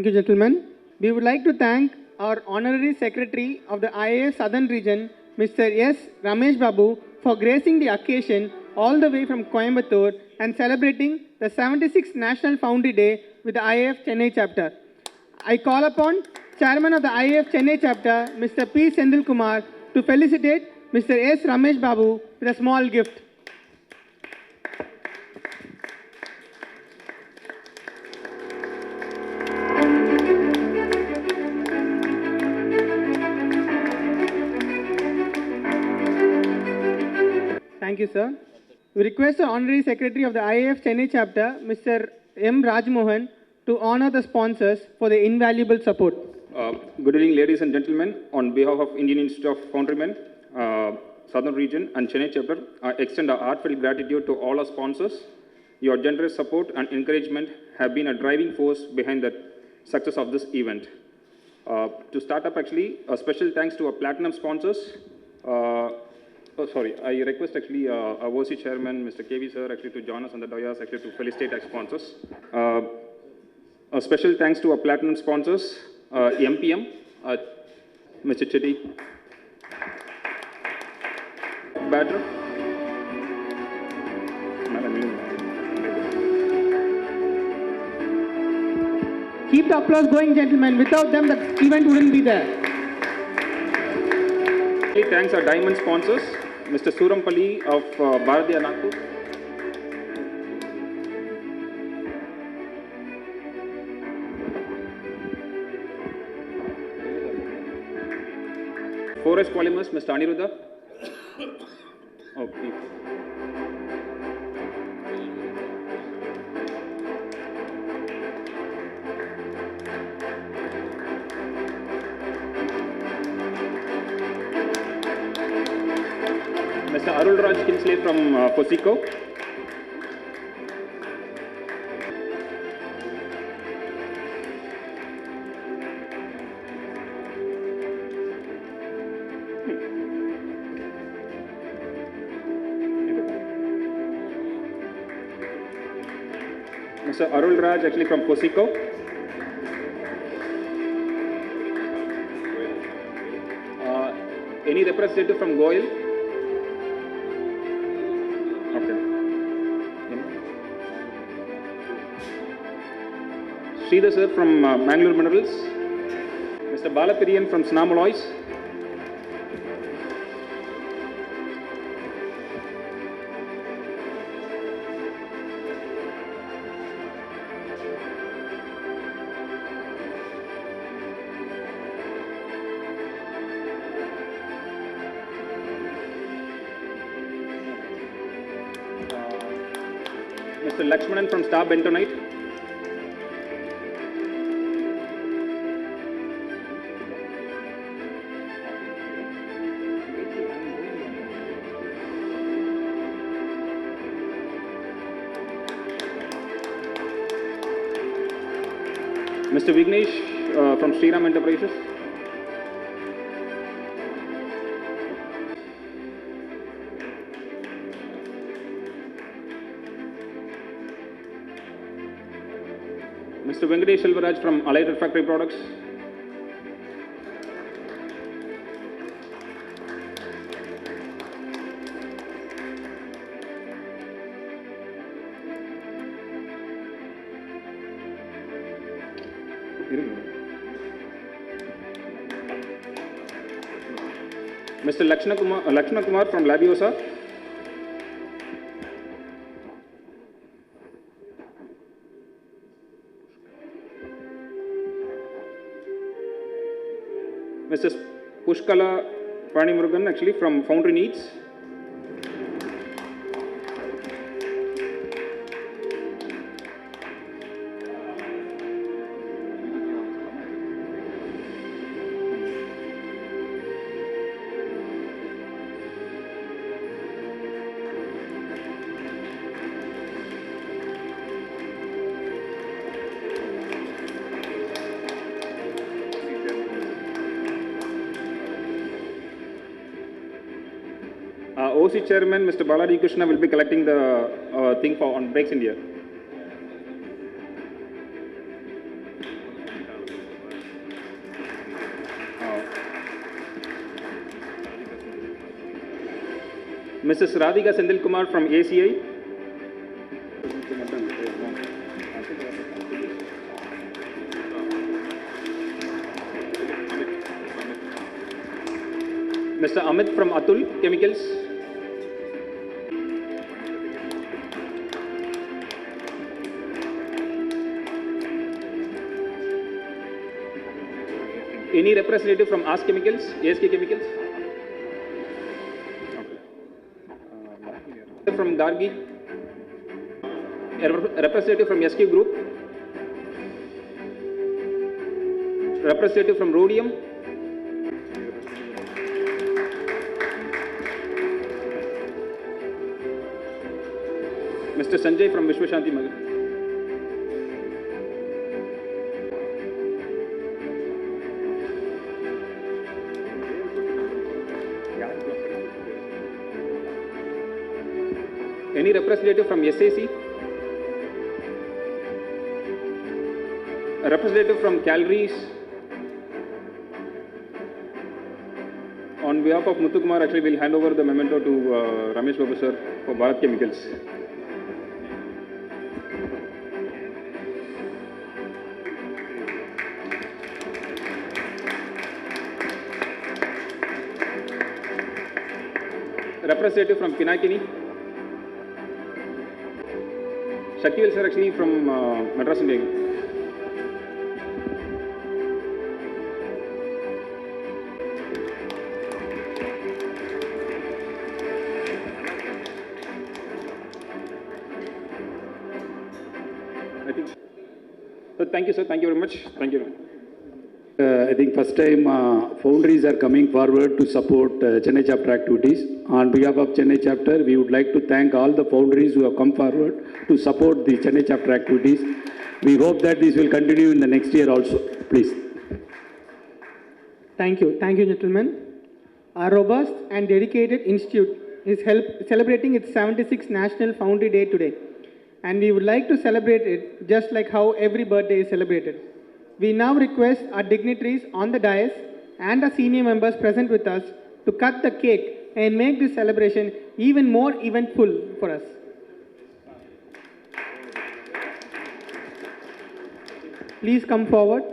Thank you, gentlemen. We would like to thank our Honorary Secretary of the IAF Southern Region, Mr. S. Ramesh Babu, for gracing the occasion all the way from Coimbatore and celebrating the 76th National Foundry Day with the IAF Chennai chapter. I call upon Chairman of the IAF Chennai chapter, Mr. P. Sendil Kumar, to felicitate Mr. S. Ramesh Babu with a small gift. Thank you, sir. We request the Honorary Secretary of the IAF Chennai chapter, Mr. M. Rajmohan, to honor the sponsors for their invaluable support. Good evening, ladies and gentlemen. On behalf of Indian Institute of Foundrymen, Southern Region and Chennai chapter, I extend our heartfelt gratitude to all our sponsors. Your generous support and encouragement have been a driving force behind the success of this event. To start up, actually, a special thanks to our platinum sponsors. I request actually our OC Chairman, Mr. KV sir, actually to join us on the dais, actually to felicitate our sponsors. A special thanks to our platinum sponsors, MPM, Mr. Chetty, Badger. Keep the applause going, gentlemen. Without them, the event wouldn't be there. Thanks our diamond sponsors, Mr. Surampalli of Bharatiya Nagpur. Forest Polymers, Mr. Aniruddha. Okay. Mr. Arul Raj Kinsley from Fosico. Mr. Arul Raj actually from Fosico. Any representative from Goyal? Okay. Sridhar sir from Mangalore Minerals. Mr. Balapiriyan from Snamaloys. Mr. Lakshmanan from Star Bentonite. Mr. Vignesh from Sriram Enterprises. Mr. Venkatesh Silvaraj from Allied Refractory Products. Mr. Lakshna Kumar from Labiosa. Mr. Pushkala Panimurugan actually from Foundry Needs. OC Chairman, Mr. P Krishnan, will be collecting the thing on Breaks India. Mrs. Radhika Sendilkumar from ACI. Mr. Amit from Atul Chemicals. Any representative from ASK Chemicals, ASK Chemicals? From Gargi? A representative from SQ Group? Representative from Rhodium? Mr. Sanjay from Vishwashanti Magar. Any representative from SAC? A representative from Calories? On behalf of Muthukumar, actually, we'll hand over the memento to Ramesh Babu sir for Bharat Chemicals. Representative from Pinakini. Shakil sir actually from Madras India. I think. So thank you, sir. Thank you very much. Thank you. I think first time Foundries are coming forward to support Chennai chapter activities. On behalf of Chennai chapter, we would like to thank all the Foundries who have come forward to support the Chennai chapter activities. We hope that this will continue in the next year also. Please. Thank you, gentlemen. Our robust and dedicated institute is celebrating its 76th National Foundry Day today. And we would like to celebrate it just like how every birthday is celebrated. We now request our dignitaries on the dais and our senior members present with us to cut the cake and make this celebration even more eventful for us. Please come forward.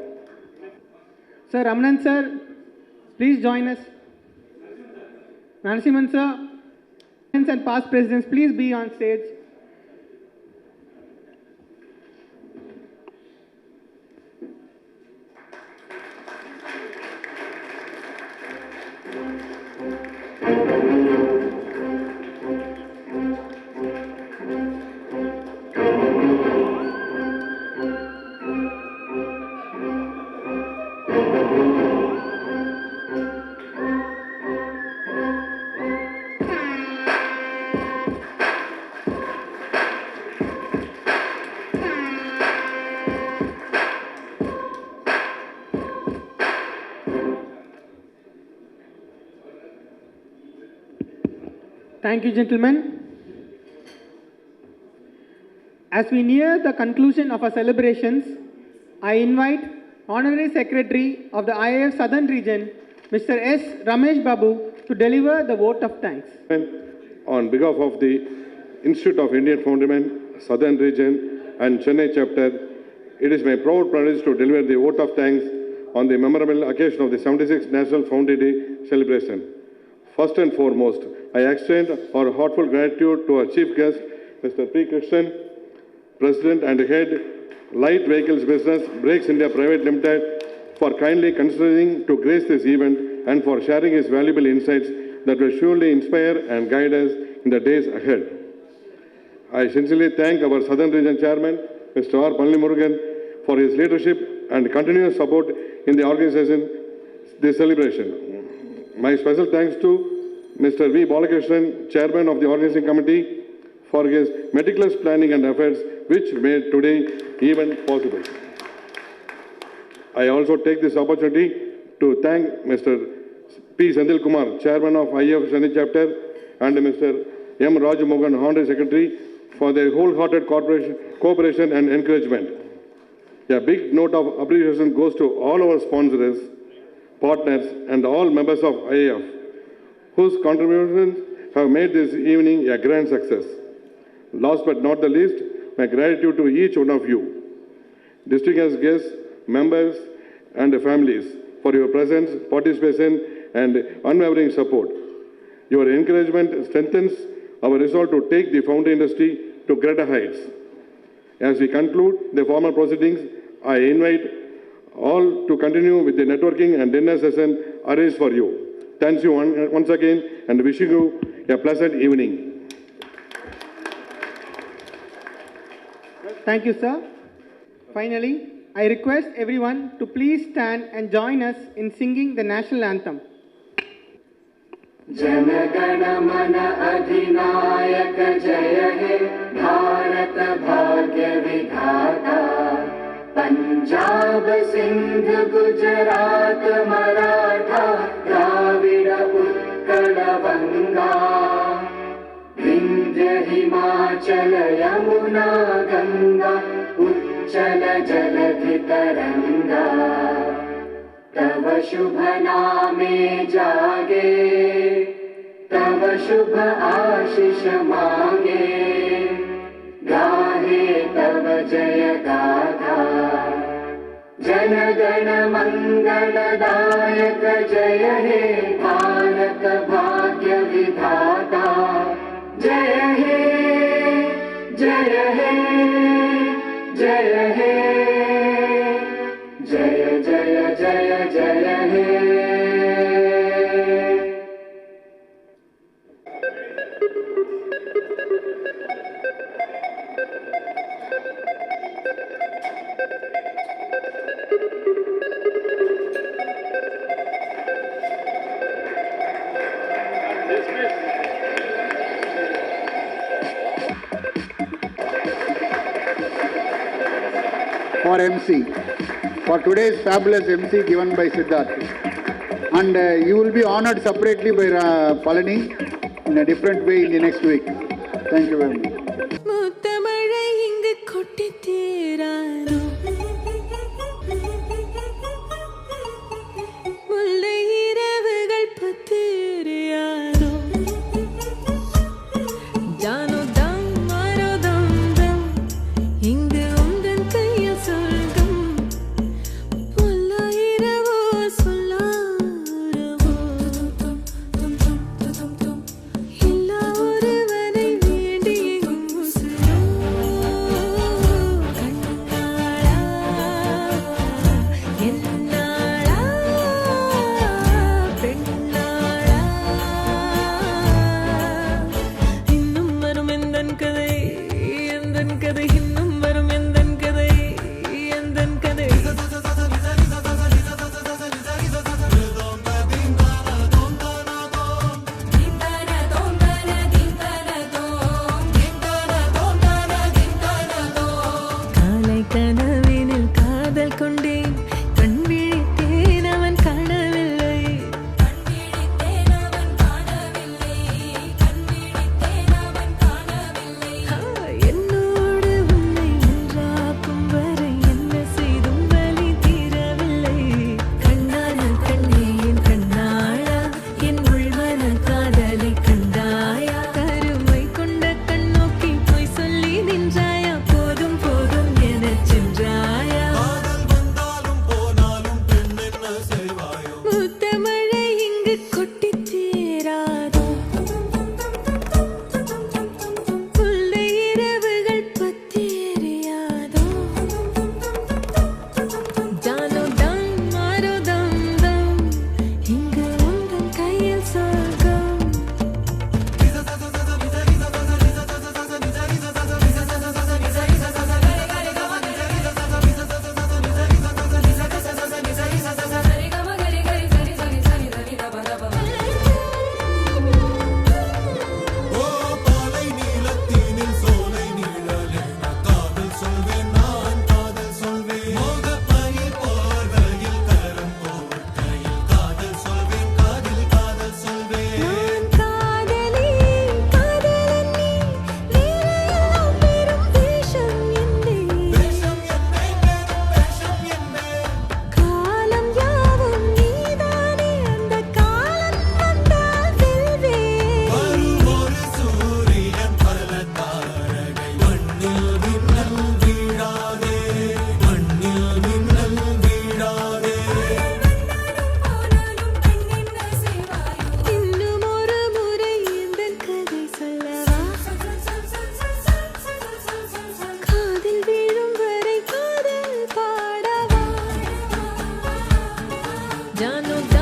Sir, Ramanan sir, please join us. Narasimhan sir, and past presidents, please be on stage. Thank you, gentlemen. As we near the conclusion of our celebrations, I invite Honorary Secretary of the IAF Southern Region, Mr. S. Ramesh Babu, to deliver the vote of thanks. On behalf of the Institute of Indian Foundrymen, Southern Region and Chennai chapter, it is my proud privilege to deliver the vote of thanks on the memorable occasion of the 76th National Foundry Day celebration. First and foremost, I extend our heartfelt gratitude to our chief guest, Mr. P Krishnan, President and Head, Light Vehicles Business, Brakes India Private Limited, for kindly considering to grace this event and for sharing his valuable insights that will surely inspire and guide us in the days ahead. I sincerely thank our Southern Region Chairman, Mr. R. Murugan, for his leadership and continuous support in the organization this celebration. My special thanks to Mr. V. Balakrishnan, Chairman of the Organizing Committee, for his meticulous planning and efforts which made today even possible. I also take this opportunity to thank Mr. P. Sendilkumar, Chairman of IAF Chennai Chapter, and Mr. M. Rajamohan, Honorary Secretary, for their wholehearted cooperation and encouragement. A big note of appreciation goes to all our sponsors, partners, and all members of IAF, whose contributions have made this evening a grand success. Last but not the least, my gratitude to each one of you, distinguished guests, members, and families for your presence, participation, and unwavering support. Your encouragement strengthens our resolve to take the foundry industry to greater heights. As we conclude the formal proceedings, I invite all to continue with the networking and dinner session arranged for you. Thank you once again and wishing you a pleasant evening. Thank you, sir. Finally, I request everyone to please stand and join us in singing the national anthem. जनगण मन अधिनायक जय हे भारत भाग्य विधाता पंजाब सिंध गुजरात मराठा द्राविड़ उत्कल बंगा विंध्य हिमाचल यमुना गंगा उच्चल जलधि तरंगा तव शुभ नामे जागे तव शुभ आशीष मांगे गाहे तव जय गाथा जन गण मंगलदायक जय हे भारत भाग्य विधाता जय हे जय हे जय हे जय जय जय जय हे For MC, for today's fabulous MC given by Siddharth. And you will be honored separately by Palani in a different way in the next week. Thank you very much. जानो